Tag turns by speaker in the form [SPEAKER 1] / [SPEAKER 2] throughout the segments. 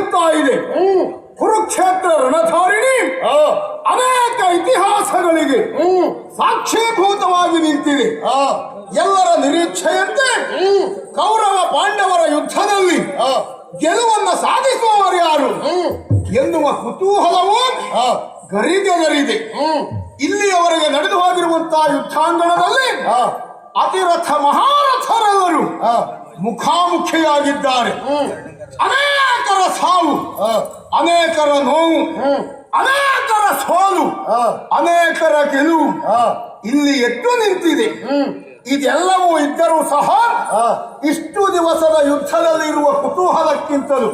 [SPEAKER 1] ನಡೆಯುತ್ತಾ ಇದೆ. ಕುರುಕ್ಷೇತ್ರ ರಣಧಾರಿಣಿ ಅನೇಕ ಇತಿಹಾಸಗಳಿಗೆ ಸಾಕ್ಷೀಭೂತವಾಗಿ ನಿಂತಿದೆ. ಎಲ್ಲರ ನಿರೀಕ್ಷೆಯಂತೆ ಕೌರವ ಪಾಂಡವರ ಯುದ್ಧದಲ್ಲಿ ಗೆಲುವನ್ನು ಸಾಧಿಸುವವರು ಯಾರು ಎನ್ನುವ ಕುತೂಹಲವು ಗರಿದೆ. ಇಲ್ಲಿಯವರೆಗೆ ನಡೆದು ಹೋಗಿರುವಂತಹ ಯುದ್ಧಾಂಗಣದಲ್ಲಿ ಅತಿರಥ ಮಹಾರಥರೆಲ್ಲರೂ ಮುಖಾಮುಖಿಯಾಗಿದ್ದಾರೆ. ಅನೇಕರ ಸಾವು, ಅನೇಕರ ನೋವು, ಅನೇಕರ ಸೋಲು, ಅನೇಕರ ಗೆಲುವು ಇಲ್ಲಿ ಎದ್ದು ನಿಂತಿದೆ. ಇದೆಲ್ಲವೂ ಇದ್ದರೂ ಸಹ ಇಷ್ಟು ದಿವಸದ ಯುದ್ಧದಲ್ಲಿ ಇರುವ ಕುತೂಹಲಕ್ಕಿಂತಲೂ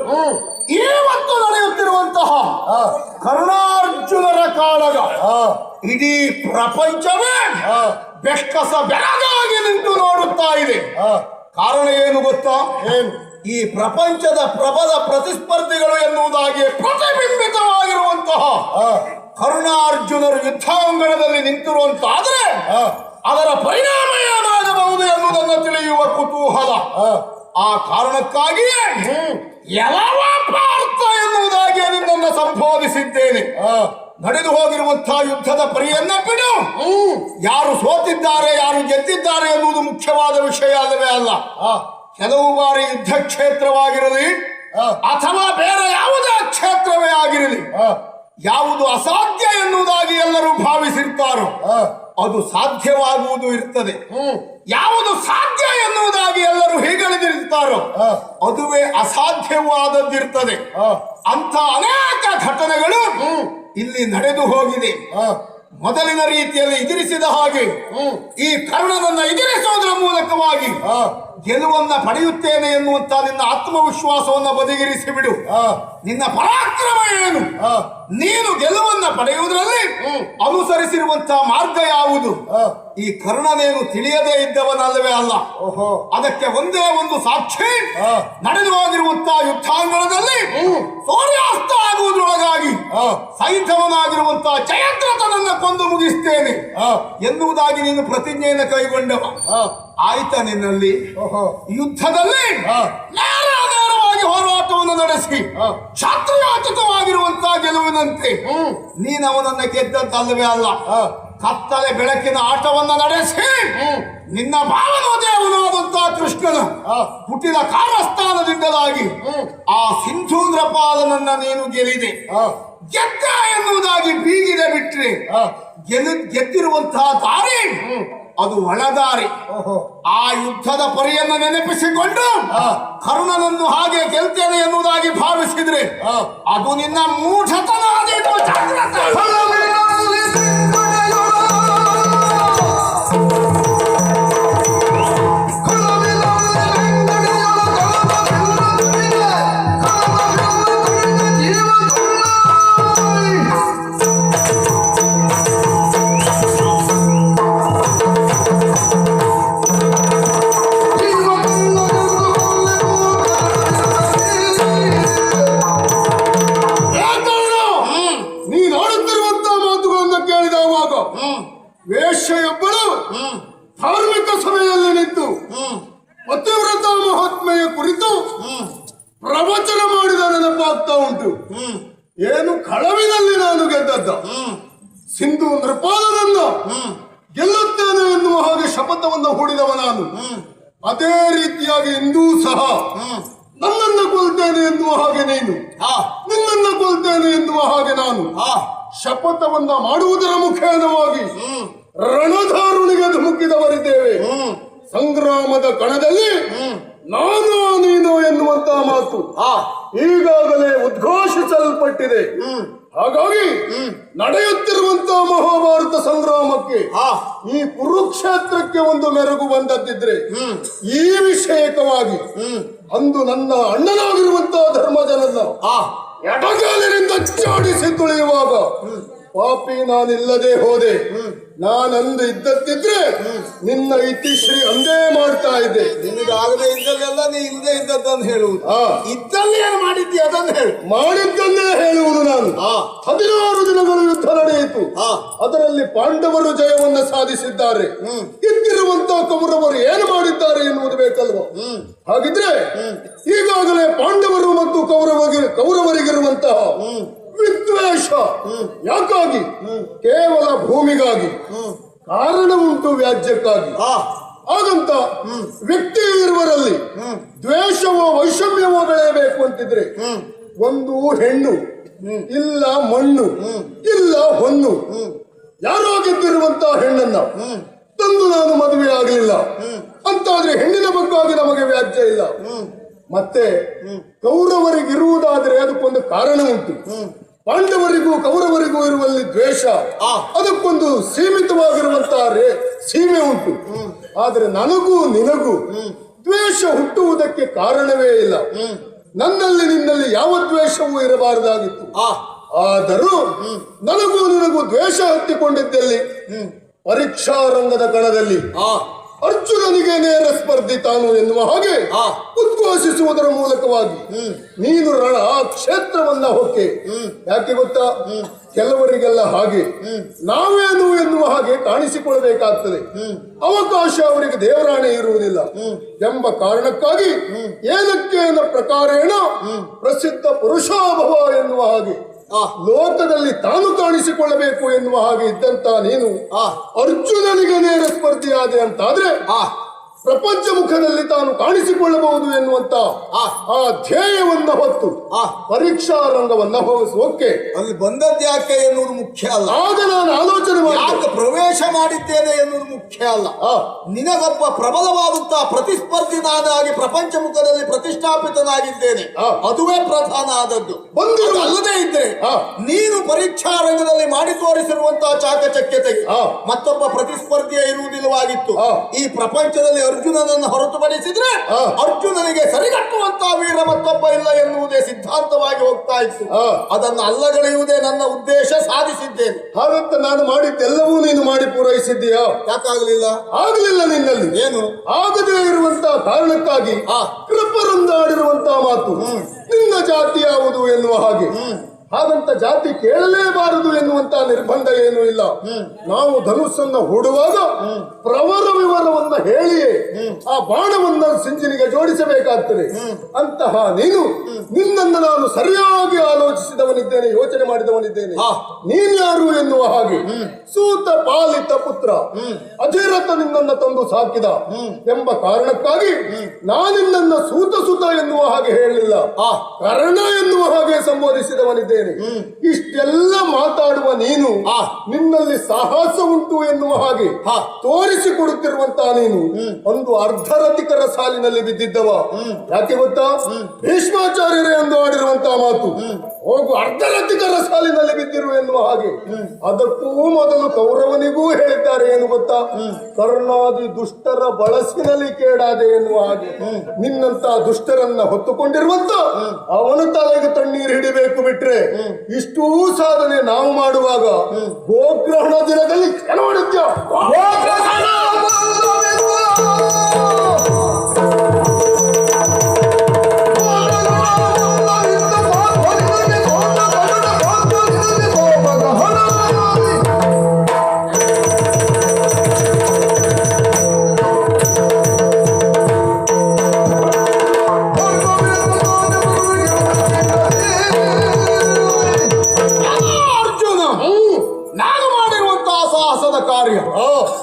[SPEAKER 1] ಇವತ್ತು ನಡೆಯುತ್ತಿರುವಂತಹ ಕರ್ಣಾರ್ಜುನರ ಕಾಳಗ ಇಡೀ ಪ್ರಪಂಚವೇ ಬೆಕ್ಕಸ ಬೆಳಗಾಗಿ ನಿಂತು ನೋಡುತ್ತಾ ಇದೆ. ಕಾರಣ ಏನು ಗೊತ್ತಾ? ಈ ಪ್ರಪಂಚದ ಪ್ರಬಲ ಪ್ರತಿಸ್ಪರ್ಧಿಗಳು ಎನ್ನುವುದಾಗಿ ಪ್ರತಿಬಿಂಬಿತವಾಗಿರುವಂತಹ ಕರ್ಣಾರ್ಜುನರು ಯುದ್ಧಾಂಗಣದಲ್ಲಿ ನಿಂತಿರುವಂತಾದರೆ ಅದರ ಪರಿಣಾಮ ಏನಾಗಬಹುದು ಎನ್ನುವುದನ್ನು ತಿಳಿಯುವ ಕುತೂಹಲ. ಆ ಕಾರಣಕ್ಕಾಗಿಯೇ ಎಲ್ಲವ ಪಾರ್ಥ ಎನ್ನುವುದಾಗಿ ನಿನ್ನನ್ನು ಸಂಬೋಧಿಸಿದ್ದೇನೆ. ನಡೆದು ಹೋಗಿರುವಂತಹ ಯುದ್ಧದ ಪರಿಯನ್ನ ಬಿಡು. ಯಾರು ಸೋತಿದ್ದಾರೆ, ಯಾರು ಗೆದ್ದಿದ್ದಾರೆ ಎನ್ನುವುದು ಮುಖ್ಯವಾದ ವಿಷಯ ಅಲ್ಲವೇ ಅಲ್ಲ. ಕೆಲವು ಬಾರಿ ಯುದ್ಧ ಕ್ಷೇತ್ರವಾಗಿರಲಿ ಅಥವಾ ಬೇರೆ ಯಾವುದೇ ಕ್ಷೇತ್ರವೇ ಆಗಿರಲಿ, ಯಾವುದು ಅಸಾಧ್ಯ ಎನ್ನುವುದಾಗಿ ಎಲ್ಲರೂ ಭಾವಿಸಿರ್ತಾರೋ ಅದು ಸಾಧ್ಯವಾಗುವುದು ಇರ್ತದೆ. ಯಾವುದು ಸಾಧ್ಯ ಎನ್ನುವುದಾಗಿ ಎಲ್ಲರೂ ಹೀಗಳಿದಿರ್ತಾರೋ ಅದುವೇ ಅಸಾಧ್ಯವೂ ಆದದ್ದಿರ್ತದೆ. ಅಂತ ಅನೇಕ ಘಟನೆಗಳು ಇಲ್ಲಿ ನಡೆದು ಹೋಗಿದೆ. ಮೊದಲಿನ ರೀತಿಯಲ್ಲಿ ಎದುರಿಸಿದ ಹಾಗೆ ಈ ಕರ್ಣನನ್ನ ಎದುರಿಸುವುದರ ಮೂಲಕವಾಗಿ ಗೆಲುವನ್ನ ಪಡೆಯುತ್ತೇನೆ ಎನ್ನುವಂತ ನಿನ್ನ ಆತ್ಮವಿಶ್ವಾಸವನ್ನ ಬದಿಗಿರಿಸಿ ಬಿಡು. ನಿನ್ನ ಪರಾಕ್ರಮ ಏನು? ನೀನು ಗೆಲುವನ್ನ ಪಡೆಯುವುದರಲ್ಲಿ ಅನುಸರಿಸಿರುವಂತಹ ಮಾರ್ಗ ಯಾವುದು? ಈ ಕರ್ಣನೇನು ತಿಳಿಯದೇ ಇದ್ದವನಲ್ಲವೇ ಅಲ್ಲ. ಅದಕ್ಕೆ ಒಂದೇ ಒಂದು ಸಾಕ್ಷಿ, ನಡೆದು ಹೋಗಿರುವಂತಹ ಯುದ್ಧಾಂಗಣದಲ್ಲಿ ಸೂರ್ಯಾಸ್ತ ಆಗುವುದರೊಳಗಾಗಿ ಸೈಂಧವನಾಗಿರುವಂತಹ ಜಯದ್ರಥನನ್ನ ಕೊಂದು ಮುಗಿಸ್ತೇನೆ ಎನ್ನುವುದಾಗಿ ನೀನು ಪ್ರತಿಜ್ಞೆಯನ್ನು ಕೈಗೊಂಡವ. ಆಯ್ತಾ ನಿನ್ನಲ್ಲಿ? ಯುದ್ಧದಲ್ಲಿ ನೇರವಾಗಿ ಹೋರಾಟವನ್ನು ನಡೆಸಿ ಕ್ಷಾತ್ರಿಯೋಚಿತವಾಗಿರುವಂತಹ ಗೆಲುವಿನಂತೆ ನೀನು ಅವನನ್ನ ಗೆದ್ದಂತಲ್ಲವೇ ಅಲ್ಲ. ಕತ್ತಲೆ ಬೆಳಕಿನ ಆಟವನ್ನ ನಡೆಸಿ ನಿನ್ನ ಭಾವನೋದಯವನಾದಂತಹ ಕೃಷ್ಣನ ಹುಟ್ಟಿದ ಕಾರಸ್ಥಾನದಿಂದಲಾಗಿ ಆ ಸಿಂಧೂಂದ್ರಪಾಲನನ್ನ ನೀನು ಗೆಲ್ಲಿದೆ. ಗೆದ್ದ ಎನ್ನುವುದಾಗಿ ಬೀಗಿದೆ ಬಿಟ್ರೆ ಗೆದ್ದಿರುವಂತಹ ದಾರಿ ಅದು ಒಳದಾರಿ. ಆ ಯುದ್ಧದ ಪರಿಯನ್ನು ನೆನಪಿಸಿಕೊಂಡು ಕರ್ಣನನ್ನು ಹಾಗೆ ಗೆಲ್ತೇನೆ ಎನ್ನುವುದಾಗಿ ಭಾವಿಸಿದ್ರೆ ಅದು ನಿನ್ನ ಮೂಢತನ. ವೇಶ್ಯೆಯೊಬ್ಬಳು ಧಾರ್ಮಿಕ ಸಭೆಯಲ್ಲಿ ನಿಂತು ಪತಿವ್ರತ ಮಹಾತ್ಮೆಯ ಕುರಿತು ಪ್ರವಚನ ಮಾಡಿದ ನೆನಪಾಗ್ತಾ ಉಂಟು. ಏನು ಕಳವಿನಲ್ಲಿ ನಾನು ಗೆದ್ದದ್ದ, ಸಿಂಧು ನೃಪಾಲನನ್ನ ಗೆಲ್ಲುತ್ತೇನೆ ಎನ್ನುವ ಹಾಗೆ ಶಪಥವನ್ನು ಹೂಡಿದವ ನಾನು. ಅದೇ ರೀತಿಯಾಗಿ ಇಂದೂ ಸಹ ನನ್ನನ್ನು ಕೊಲ್ತೇನೆ ಎನ್ನುವ ಹಾಗೆ ನೀನು, ನಿನ್ನನ್ನು ಕೊಲ್ತೇನೆ ಎನ್ನುವ ಹಾಗೆ ನಾನು ಶಪಥವನ್ನ ಮಾಡುವುದರ ಮುಖೇನವಾಗಿ ರಣಧಾರುಣಿಗೆ ಧುಮುಕಿದವರಿದ್ದೇವೆ. ಸಂಗ್ರಾಮದ ಕಣದಲ್ಲಿ ನಾನು ನೀನು ಎನ್ನುವಂತಹ ಮಾತು ಈಗಾಗಲೇ ಉದ್ಘೋಷಿಸಲ್ಪಟ್ಟಿದೆ. ಹಾಗಾಗಿ ನಡೆಯುತ್ತಿರುವಂತಹ ಮಹಾಭಾರತ ಸಂಗ್ರಾಮಕ್ಕೆ ಈ ಕುರುಕ್ಷೇತ್ರಕ್ಕೆ ಒಂದು ಮೆರುಗು ಬಂದದ್ದಿದ್ರೆ ಈ ವಿಷಯಕವಾಗಿ ಅಂದು ನನ್ನ ಅಣ್ಣನಾಗಿರುವಂತಹ ಧರ್ಮಜನನ್ನ ಎಡಗಾಲಿನಿಂದ ಚಾಡಿಸಿ ತುಳಿಯುವಾಗ ಪಾಪಿ ನಾನಿಲ್ಲದೆ ಹೋದೆ. ನಾನಂದು ಇದ್ದದ್ದಿದ್ರೆ ನಿನ್ನ ಇತಿಶ್ರೀ ಅಂದೇ ಮಾಡ್ತಾ ಇದ್ದೆ.
[SPEAKER 2] ನಿನಗಾಗದೆ ಇದ್ದಲ್ಲೆಲ್ಲ ನೀ ಇಲ್ಲದೆ ಇದ್ದದ್ದನ್ನು ಹೇಳುವುದು. ಇದ್ದಲ್ಲಿ ಏನು ಮಾಡಿದ್ದಿ ಅದನ್ನು ಹೇಳು.
[SPEAKER 1] ಮಾಡಿದ್ದನ್ನೇ ಹೇಳುವುದು ನಾನು. 16 ದಿನಗಳು ಯುದ್ಧ ನಡೆಯಿತು. ಅದರಲ್ಲಿ ಪಾಂಡವರು ಜಯವನ್ನು ಸಾಧಿಸಿದ್ದಾರೆ. ಇದ್ದಿರುವಂತಹ ಕೌರವರು ಏನು ಮಾಡಿದ್ದಾರೆ ಎನ್ನುವುದು ಬೇಕಲ್ವ? ಹಾಗಿದ್ರೆ ಈಗಾಗಲೇ ಪಾಂಡವರು ಮತ್ತು ಕೌರವರಿಗಿರುವಂತಹ ವಿದ್ವೇಷ ಯಾಕಾಗಿ? ಕೇವಲ ಭೂಮಿಗಾಗಿ. ಕಾರಣ ಉಂಟು ವ್ಯಾಜ್ಯಕ್ಕಾಗಿ. ಹಾಗಂತ ವ್ಯಕ್ತಿ ಇರುವರಲ್ಲಿ ದ್ವೇಷವೋ ವೈಷಮ್ಯವೋ ಬೆಳೆಯಬೇಕು ಅಂತಿದ್ರೆ ಒಂದು ಹೆಣ್ಣು ಇಲ್ಲ ಮಣ್ಣು ಇಲ್ಲ ಹೊನ್ನು ಯಾರೋ ಗೆದ್ದಿರುವಂತಹ ಹೆಣ್ಣನ್ನ ತಂದು ನಾನು ಮದುವೆ ಆಗಲಿಲ್ಲ ಅಂತಾದ್ರೆ ಹೆಣ್ಣಿನ ಬಗ್ಗಾಗಿ ನಮಗೆ ವ್ಯಾಜ್ಯ ಇಲ್ಲ. ಮತ್ತೆ ಕೌರವರಿಗಿರುವುದಾದ್ರೆ ಅದಕ್ಕೊಂದು ಕಾರಣ ಉಂಟು. ಪಾಂಡವರಿಗೂ ಕೌರವರಿಗೂ ಇರುವಲ್ಲಿ ದ್ವೇಷ ಅದಕ್ಕೊಂದು ಸೀಮಿತವಾಗಿರುವಂತಹ ಸೀಮೆ ಉಂಟು. ಆದ್ರೆ ನನಗೂ ನಿನಗೂ ದ್ವೇಷ ಹುಟ್ಟುವುದಕ್ಕೆ ಕಾರಣವೇ ಇಲ್ಲ. ನನ್ನಲ್ಲಿ ನಿನ್ನಲ್ಲಿ ಯಾವ ದ್ವೇಷವೂ ಇರಬಾರದಾಗಿತ್ತು. ಆದರೂ ನನಗೂ ನಿನಗೂ ದ್ವೇಷ ಹತ್ತಿಕೊಂಡಿದ್ದಲ್ಲಿ ಪರೀಕ್ಷಾ ರಂಗದ ಕಣದಲ್ಲಿ ಅರ್ಜುನನಿಗೆ ನೇರ ಸ್ಪರ್ಧಿ ತಾನು ಎನ್ನುವ ಹಾಗೆ ಉದ್ಘೋಷಿಸುವುದರ ಮೂಲಕವಾಗಿ ನೀನು ಕ್ಷೇತ್ರವನ್ನ ಹೊಕ್ಕೆ. ಯಾಕೆ ಗೊತ್ತಾ? ಕೆಲವರಿಗೆಲ್ಲ ಹಾಗೆ ನಾವೇನು ಎನ್ನುವ ಹಾಗೆ ಕಾಣಿಸಿಕೊಳ್ಳಬೇಕಾಗ್ತದೆ. ಅವಕಾಶ ಅವರಿಗೆ ದೇವರಾಣೆ ಇರುವುದಿಲ್ಲ ಎಂಬ ಕಾರಣಕ್ಕಾಗಿ ಏನಕ್ಕೇನ ಪ್ರಕಾರೇಣ ಪ್ರಸಿದ್ಧ ಪುರುಷಾಭವ ಎನ್ನುವ ಹಾಗೆ ಲೋಕದಲ್ಲಿ ತಾನು ಕಾಣಿಸಿಕೊಳ್ಳಬೇಕು ಎನ್ನುವ ಹಾಗೆ ಇದ್ದಂತ ನೀನು ಅರ್ಜುನನಿಗೆ ನೇರ ಸ್ಪರ್ಧಿಯಾದೆ ಅಂತಾದ್ರೆ ಪ್ರಪಂಚ ಮುಖದಲ್ಲಿ ತಾನು ಕಾಣಿಸಿಕೊಳ್ಳಬಹುದು ಎನ್ನುವಂತ ಆ ಧ್ಯೇಯವನ್ನ ಹೊತ್ತು ಪರೀಕ್ಷಾ ರಂಗವನ್ನ ಹೋಗಿಸೋಕೆ
[SPEAKER 2] ಅಲ್ಲಿ ಬಂದದ್ಯಾಕೆ ಎನ್ನುವುದು ಮುಖ್ಯ ಅಲ್ಲ.
[SPEAKER 1] ಆಗ ನಾನು ಆಲೋಚನೆ
[SPEAKER 2] ಮಾಡಿ ಪ್ರವೇಶ ಮಾಡಿದ್ದೇನೆ ಎನ್ನುವುದು ಮುಖ್ಯ ಅಲ್ಲ. ನಿನಗೊಬ್ಬ ಪ್ರಬಲವಾದಂತಹ ಪ್ರತಿಸ್ಪರ್ಧಿ ನಾನಾಗಿ ಪ್ರಪಂಚ ಮುಖದಲ್ಲಿ ಪ್ರತಿಷ್ಠಾಪಿತನಾಗಿದ್ದೇನೆ, ಅದುವೇ ಪ್ರಧಾನ ಆದದ್ದು. ಅಲ್ಲದೆ ಇದ್ರೆ ನೀನು ಪರೀಕ್ಷಾ ರಂಗದಲ್ಲಿ ಮಾಡಿ ತೋರಿಸಿರುವಂತಹ ಚಾಕಚಕ್ಯತೆಗೆ ಮತ್ತೊಬ್ಬ ಪ್ರತಿಸ್ಪರ್ಧಿಯ ಇರುವುದಿಲ್ಲವಾಗಿತ್ತು. ಈ ಪ್ರಪಂಚದಲ್ಲಿ ಅರ್ಜುನನನ್ನು ಹೊರತುಪಡಿಸಿದ್ರೆ ಅರ್ಜುನನಿಗೆ ಸರಿಗಟ್ಟುವಂತಹ ವೀರ ಮತ್ತೊಬ್ಬ ಇಲ್ಲ ಎನ್ನುವುದೇ ಸಿದ್ಧಾಂತವಾಗಿ ಹೋಗ್ತಾ ಇತ್ತು. ಅದನ್ನು ಅಲ್ಲಗಳೆಯುವುದೇ ನನ್ನ ಉದ್ದೇಶ. ಸಾಧಿಸಿದ್ದೇನೆ.
[SPEAKER 1] ಹಾಗಂತ ನಾನು ಮಾಡಿದ್ದೆಲ್ಲವೂ ನೀನು ಮಾಡಿ ಪೂರೈಸಿದ್ದೀಯಾ?
[SPEAKER 2] ಯಾಕಾಗಲಿಲ್ಲ?
[SPEAKER 1] ಆಗಲಿಲ್ಲ. ನಿನ್ನಲ್ಲಿ
[SPEAKER 2] ಏನು
[SPEAKER 1] ಆಗದೇ ಇರುವಂತಹ ಕಾರಣಕ್ಕಾಗಿ ಕೃಪರೊಂದಾಡಿರುವಂತಹ ಮಾತು ನಿನ್ನ ಜಾತಿ ಯಾವುದು ಎನ್ನುವ ಹಾಗೆ. ಹಾಗಂತ ಜಾತಿ ಕೇಳಲೇಬಾರದು ಎನ್ನುವಂತಹ ನಿರ್ಬಂಧ ಏನೂ ಇಲ್ಲ. ನಾವು ಧನುಸ್ಸನ್ನ ಹೂಡುವಾಗ ಪ್ರವರ ವಿವರವನ್ನ ಹೇಳಿಯೇ ಆ ಬಾಣವನ್ನ ಸಿಂಜಿನಿಗೆ ಜೋಡಿಸಬೇಕಾಗ್ತದೆ. ಅಂತಹ ನೀನು ನಿನ್ನನ್ನು ನಾನು ಸರಿಯಾಗಿ ಆಲೋಚಿಸಿದವನಿದ್ದೇನೆ, ಯೋಚನೆ ಮಾಡಿದವನಿದ್ದೇನೆ. ನೀನ್ಯಾರು ಎನ್ನುವ ಹಾಗೆ ಸೂತ ಪಾಲಿತ ಪುತ್ರ ಅಧಿರಥ ನಿನ್ನನ್ನು ತಂದು ಸಾಕಿದ ಎಂಬ ಕಾರಣಕ್ಕಾಗಿ ನಾನಿನ್ನನ್ನ ಸೂತ ಸುತ ಎನ್ನುವ ಹಾಗೆ ಹೇಳಲಿಲ್ಲ, ಕರ್ಣ ಎನ್ನುವ ಹಾಗೆ ಸಂಬೋಧಿಸಿದವನಿದ್ದೇನೆ. ಇಷ್ಟೆಲ್ಲ ಮಾತಾಡುವ ನೀನು ನಿನ್ನಲ್ಲಿ ಸಾಹಸ ಉಂಟು ಎನ್ನುವ ಹಾಗೆ ತೋರಿಸಿಕೊಡುತ್ತಿರುವಂತಹ ನೀನು ಒಂದು ಅರ್ಧರಥಿಕರ ಸಾಲಿನಲ್ಲಿ ಬಿದ್ದಿದ್ದವ. ಯಾಕೆ ಗೊತ್ತಾ? ಭೀಷ್ಮಾಚಾರ್ಯರೇ ಎಂದು ಆಡಿರುವಂತಹ ಮಾತು ಹೋಗು ಅರ್ಧರಥಿಕರ ಸಾಲಿನಲ್ಲಿ ಬಿದ್ದಿರು ಎನ್ನುವ ಹಾಗೆ. ಅದಕ್ಕೂ ಮೊದಲು ಕೌರವನಿಗೂ ಹೇಳಿದ್ದಾರೆ. ಏನು ಗೊತ್ತಾ? ಕರ್ಣಾದಿ ದುಷ್ಟರ ಬಳಸಿನಲ್ಲಿ ಕೇಡಾದೆ ಎನ್ನುವ ಹಾಗೆ. ನಿನ್ನಂತ ದುಷ್ಟರನ್ನ ಹೊತ್ತುಕೊಂಡಿರುವಂತ ಅವನ ತಲೆಗೆ ತಣ್ಣೀರು ಹಿಡಿಬೇಕು. ಬಿಟ್ರೆ ಇಷ್ಟೂ ಸಾಧನೆ ನಾವು ಮಾಡುವಾಗ ಗೋಗ್ರಹಣ ದಿನದಲ್ಲಿ ನೋಡಿದ್ಯ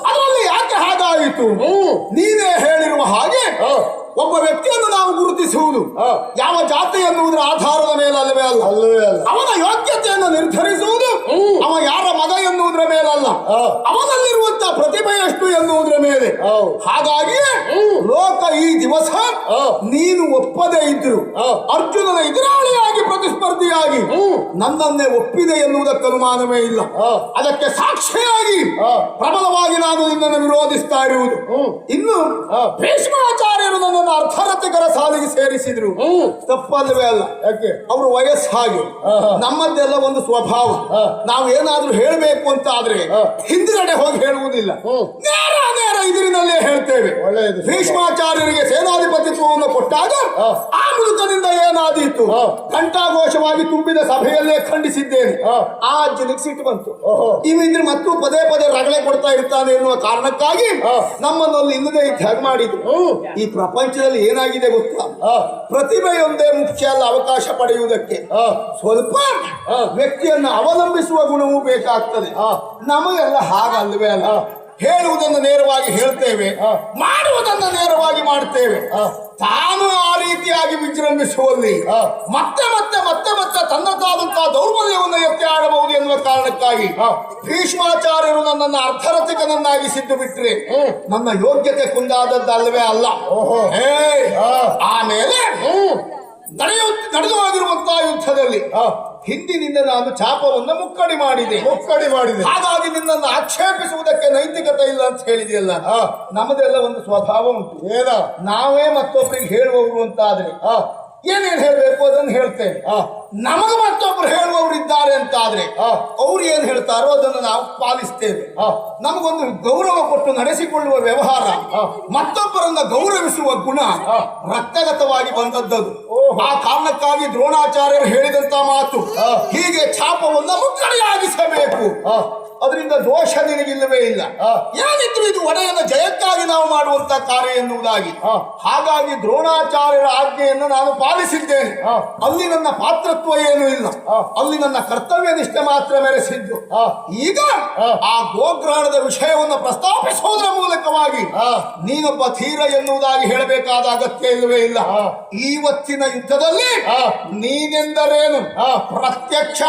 [SPEAKER 2] ಅದರಲ್ಲಿ ಯಾಕೆ ಹಾಗಾಯಿತು? ನೀನೇ ಹೇಳಿರುವ ಹಾಗೆ ಒಬ್ಬ ವ್ಯಕ್ತಿಯನ್ನು ನಾವು ಗುರುತಿಸುವುದು ಯಾವ ಜಾತಿ ಎನ್ನುವುದರ ಆಧಾರದ ಮೇಲೆ ಅಲ್ಲವೇ ಅಲ್ಲ. ಅವನ ಯೋಗ್ಯತೆಯನ್ನು ನಿರ್ಧರಿಸುವುದು ಅವ ಯಾರ ಮಗ ಎನ್ನುವುದರ ಮೇಲಲ್ಲ, ಅವನಲ್ಲಿರುವಂತಹ ಪ್ರತಿಭೆ ಎಷ್ಟು ಎನ್ನುವುದರ ಮೇಲೆ. ಹಾಗಾಗಿಯೇ ಲೋಕ ಈ ದಿವಸ ನೀನು ಒಪ್ಪದೇ ಇದ್ರು ಅರ್ಜುನನ ಎದುರಾಳಿಯಾಗಿ ಪ್ರತಿಸ್ಪರ್ಧಿಯಾಗಿ ನನ್ನನ್ನೇ ಒಪ್ಪಿದೆ ಎನ್ನುವುದಕ್ಕೆ ಅನುಮಾನವೇ ಇಲ್ಲ. ಅದಕ್ಕೆ ಸಾಕ್ಷಿಯಾಗಿ ಪ್ರಬಲವಾಗಿ ನಾನು ನಿನ್ನನ್ನು ವಿರೋಧಿಸ್ತಾ ಇರುವುದು. ಇನ್ನು ಭೀಷ್ಮಾಚಾರ್ಯರು ನನ್ನನ್ನು ಅರ್ಧರಥಿಕರ ಸಾಲಿಗೆ ಸೇರಿಸಿದ್ರು, ತಪ್ಪಲ್ಲವೇ ಅಲ್ಲ. ಯಾಕೆ? ಅವ್ರ ವಯಸ್ಸು ಹಾಗೆ, ನಮ್ಮದೆಲ್ಲ ಒಂದು ಸ್ವಭಾವ. ನಾವು ಏನಾದ್ರೂ ಹೇಳಬೇಕು ಅಂತ ಆದ್ರೆ ಹಿಂದ್ಗಡೆ ಹೋಗಿ ಹೇಳುವುದಿಲ್ಲ, ನೇರ ನೇರ ಎಲ್ಲರ ಎದುರಿನಲ್ಲೇ ಹೇಳ್ತೇವೆ.
[SPEAKER 1] ಒಳ್ಳೆಯದು.
[SPEAKER 2] ಭೀಷ್ಮಾಚಾರ್ಯರಿಗೆ ಸೇನಾಧಿಪತಿತ್ವವನ್ನು ಕೊಟ್ಟಾಗ ಆ ಮುದುಕದಿಂದ ಏನಾದೀತು ಕಂಠಾಘೋಷವಾಗಿ ತುಂಬಿದ ಸಭೆಯಲ್ಲೇ ಖಂಡಿಸಿದ್ದೇನೆ. ಆ ಅಜ್ಜನಿಗೆ ಸಿಟ್ಟು ಬಂತು. ಇವಿದ್ರೆ ಮತ್ತು ಪದೇ ಪದೇ ರಗಳೆ ಕೊಡ್ತಾ ಇರ್ತಾನೆ ಎನ್ನುವ ಕಾರಣಕ್ಕಾಗಿ ನಮ್ಮನ್ನಲ್ಲಿ ಇಲ್ಲದೆ ತ್ಯಾಗ ಮಾಡಿದ್ರು. ಈ ಪ್ರಪಂಚದಲ್ಲಿ ಏನಾಗಿದೆ ಗೊತ್ತಾ, ಪ್ರತಿಭೆಯೊಂದೇ ಮುಖ್ಯ ಅಲ್ಲ ಅವಕಾಶ ಪಡೆಯುವುದಕ್ಕೆ. ಸ್ವಲ್ಪ ವ್ಯಕ್ತಿಯನ್ನು ಅವಲಂಬಿಸುವ ಗುಣವೂ ಬೇಕಾಗ್ತದೆ. ನಮಗೆಲ್ಲ ಹಾಗಲ್ವೇ ಅಲ್ಲ. ಹೇಳುವುದನ್ನು ನೇರವಾಗಿ ಹೇಳ್ತೇವೆ, ಮಾಡುವುದನ್ನು ನೇರವಾಗಿ ಮಾಡ್ತೇವೆ. ತಾನು ಆ ರೀತಿಯಾಗಿ ವಿಜೃಂಭಿಸುವಲ್ಲಿ ಮತ್ತೆ ಮತ್ತೆ ಮತ್ತೆ ಮತ್ತೆ ತನ್ನದಾದಂತಹ ದೌರ್ಬಲ್ಯವನ್ನು ಎತ್ತಿ ಆಡಬಹುದು ಎನ್ನುವ ಕಾರಣಕ್ಕಾಗಿ ಭೀಷ್ಮಾಚಾರ್ಯರು ನನ್ನನ್ನು ಅರ್ಧರಥಿಕನನ್ನಾಗಿಸಿದ್ದು ಬಿಟ್ರೆ ನನ್ನ ಯೋಗ್ಯತೆ ಕುಂದಾದದ್ದಲ್ಲವೇ ಅಲ್ಲ. ಆಮೇಲೆ ನಡೆದು ಹೋಗಿರುವಂತಹ ಯುದ್ಧದಲ್ಲಿ ಹಿಂದಿನಿಂದ ನಾನು ಚಾಪವನ್ನು ಮುಕ್ಕಡಿ ಮಾಡಿದೆ. ಹಾಗಾಗಿ ನಿನ್ನನ್ನು ಆಕ್ಷೇಪಿಸುವುದಕ್ಕೆ ನೈತಿಕತೆ ಇಲ್ಲ ಅಂತ ಹೇಳಿದೆಯಲ್ಲ. ನಮ್ಮದೆಲ್ಲ ಒಂದು ಸ್ವಭಾವ ಉಂಟು. ನಾವೇ ಮತ್ತೊಬ್ಬರಿಗೆ ಹೇಳುವವರು ಅಂತ ಆದ್ರೆ ಏನೇನ್ ಹೇಳ್ಬೇಕು ಅದನ್ನು ಹೇಳ್ತೇವೆ. ನಮಗೆ ಮತ್ತೊಬ್ರು ಹೇಳುವವರು ಇದ್ದಾರೆ ಅಂತ ಆದ್ರೆ ಅವ್ರು ಏನ್ ಹೇಳ್ತಾರೋ ಅದನ್ನು ನಾವು ಪಾಲಿಸ್ತೇವೆ. ನಮಗೊಂದು ಗೌರವ ಕೊಟ್ಟು ನಡೆಸಿಕೊಳ್ಳುವ ವ್ಯವಹಾರ, ಮತ್ತೊಬ್ಬರನ್ನ ಗೌರವಿಸುವ ಗುಣ ರಕ್ತಗತವಾಗಿ ಬಂದದ್ದದು. ಆ ಕಾರಣಕ್ಕಾಗಿ ದ್ರೋಣಾಚಾರ್ಯರು ಹೇಳಿದಂತ ಮಾತು ಹೀಗೆ ಚಾಪವನ್ನು ಮುಕ್ಕಡಿಯಾಗಿಸಬೇಕು, ಅದರಿಂದ ದೋಷ ನಿನಗಿಲ್ಲವೇ ಇಲ್ಲ. ಏನಿದ್ರು ಇದು ಒಡೆಯನ ಜಯಕ್ಕಾಗಿ ನಾವು ಮಾಡುವಂತ ಕಾರ್ಯ ಎನ್ನುವುದಾಗಿ. ಹಾಗಾಗಿ ದ್ರೋಣಾಚಾರ್ಯರ ಆಜ್ಞೆಯನ್ನು ನಾನು ಪಾಲಿಸಿದ್ದೇನೆ. ಅಲ್ಲಿ ನನ್ನ ಪಾತ್ರತ್ವ ಏನೂ ಇಲ್ಲ, ಅಲ್ಲಿ ನನ್ನ ಕರ್ತವ್ಯ ನಿಷ್ಠೆ ಮಾತ್ರ ಮೆರೆಸಿದ್ದು. ಈಗ ಆ ಗೋಗ್ರಹಣದ ವಿಷಯವನ್ನು ಪ್ರಸ್ತಾಪಿಸುವುದರ ಮೂಲಕವಾಗಿ ನೀನೊಬ್ಬ ಧೀರ ಎನ್ನುವುದಾಗಿ ಹೇಳಬೇಕಾದ ಅಗತ್ಯ ಇಲ್ಲವೇ ಇಲ್ಲ. ಇವತ್ತಿನ ಯುದ್ಧದಲ್ಲಿ ನೀನೆಂದರೇನು ಪ್ರತ್ಯಕ್ಷ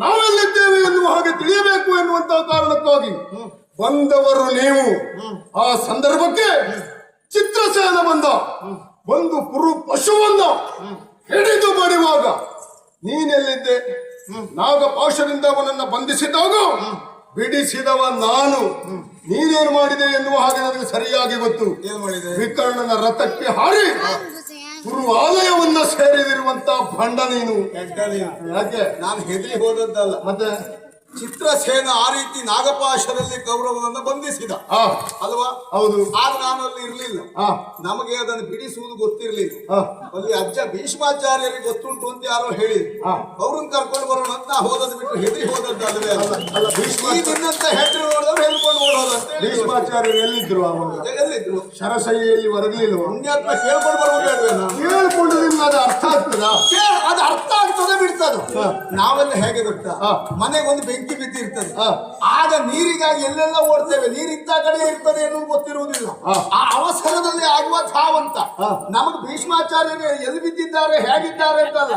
[SPEAKER 1] ನಾವೆಲ್ಲಿದ್ದೇವೆ ಎನ್ನುವ ಹಾಗೆ ತಿಳಿಯಬೇಕು ಎನ್ನುವಂತಹ ಕಾರಣಕ್ಕಾಗಿ ಬಂದವರು ನೀವು. ಆ ಸಂದರ್ಭಕ್ಕೆ ಚಿತ್ರಸೇನ ಬಂದು ಕುರು ಪಶುವನ್ನ ಹಿಡಿದು ಬಡಿಯುವಾಗ ನೀನೆಲ್ಲಿದ್ದೆ? ನಾಗಪಾಶದಿಂದ ಅವನನ್ನ ಬಂಧಿಸಿದಾಗ ಬಿಡಿಸಿದವ ನಾನು. ನೀನೇನು ಮಾಡಿದೆ ಎನ್ನುವ ಹಾಗೆ ನನಗೆ ಸರಿಯಾಗಿ ಗೊತ್ತು.
[SPEAKER 2] ಏನ್ ಮಾಡಿದೆ?
[SPEAKER 1] ವಿಕರ್ಣನ ರಥಕ್ಕೆ ಹಾರಿ ಗುರು ಆಲಯವನ್ನ ಸೇರಿದಿರುವಂತ ಭಂಡ ನೀನು.
[SPEAKER 2] ಯಾಕೆ ನಾನು ಹೆದರಿ ಹೋದದ್ದಲ್ಲ,
[SPEAKER 1] ಮತ್ತೆ
[SPEAKER 2] ಚಿತ್ರಸೇನ ಆ ರೀತಿ ನಾಗಪಾಶದಲ್ಲಿ ಕೌರವನನ್ನು ಬಂಧಿಸಿದ ಅಲ್ವಾ?
[SPEAKER 1] ಹೌದು.
[SPEAKER 2] ಆಗ ನಾನು ಅಲ್ಲಿ ಇರ್ಲಿಲ್ಲ, ನಮಗೆ ಅದನ್ನು ಬಿಡಿಸುವುದು ಗೊತ್ತಿರ್ಲಿಲ್ಲ. ಅಲ್ಲಿ ಅಜ್ಜ ಭೀಷ್ಮಾಚಾರ್ಯರಿಗೆ ಗೊತ್ತುಂಟು ಅಂತ ಯಾರೋ ಹೇಳಿದ್ರು. ಅವ್ರನ್ನ ಕರ್ಕೊಂಡು ಬರೋಣ ಅಂತ ಹೋದದ್ದು ಬಿಟ್ಟು ಹೆದರಿ ಹೋದದ್ದು ಅಲ್ವೇ ಅಲ್ಲ. ನಿನ್ನಂತ ಹೆಡ್ರು ನೋಡಿದವ್ರು ಹೇಳ್ಕೊಂಡು ಓಡೋದಂತೆ.
[SPEAKER 1] ಭೀಷ್ಮಾಚಾರ್ಯರು ಎಲ್ಲಿದ್ರು?
[SPEAKER 2] ಎಲ್ಲಿದ್ರು?
[SPEAKER 1] ಶರಶೈಯಲ್ಲಿ ಹೊರಗಲಿಲ್ವ?
[SPEAKER 2] ಪುಣ್ಯಾತ್ಮ ಕೇಳ್ಕೊಂಡು ಬರುವುದೇನು?
[SPEAKER 1] ಕೇಳ್ಕೊಂಡು ನಿಮ್ಗೆ ಅದು ಅರ್ಥ ಆಗ್ತದ?
[SPEAKER 2] ಅದು ಅರ್ಥ ಆಗ್ತದೆ ಬಿಡ್ತದ. ನಾವೆಲ್ಲ ಹೇಗೆ ಗೊತ್ತಾ, ಮನೆಗೊಂದು ಬೆಂಕಿ ಬಿದ್ದಿರ್ತದೆ, ಆಗ ನೀರಿಗಾಗಿ ಎಲ್ಲೆಲ್ಲ ಓಡ್ತೇವೆ. ನೀರಿದ್ದ ಕಡೆ ಇರ್ತದೆ ಎನ್ನುವುದು ಗೊತ್ತಿರುವುದಿಲ್ಲ. ಆ ಅವಸರದಲ್ಲಿ ಆಗುವ ಧಾವಂತ. ನಮಗೆ ಭೀಷ್ಮಾಚಾರ್ಯರು ಎಲ್ಲಿ ಬಿದ್ದಿದ್ದಾರೆ ಹೇಗಿದ್ದಾರೆ ಅಂತಲ್ಲ,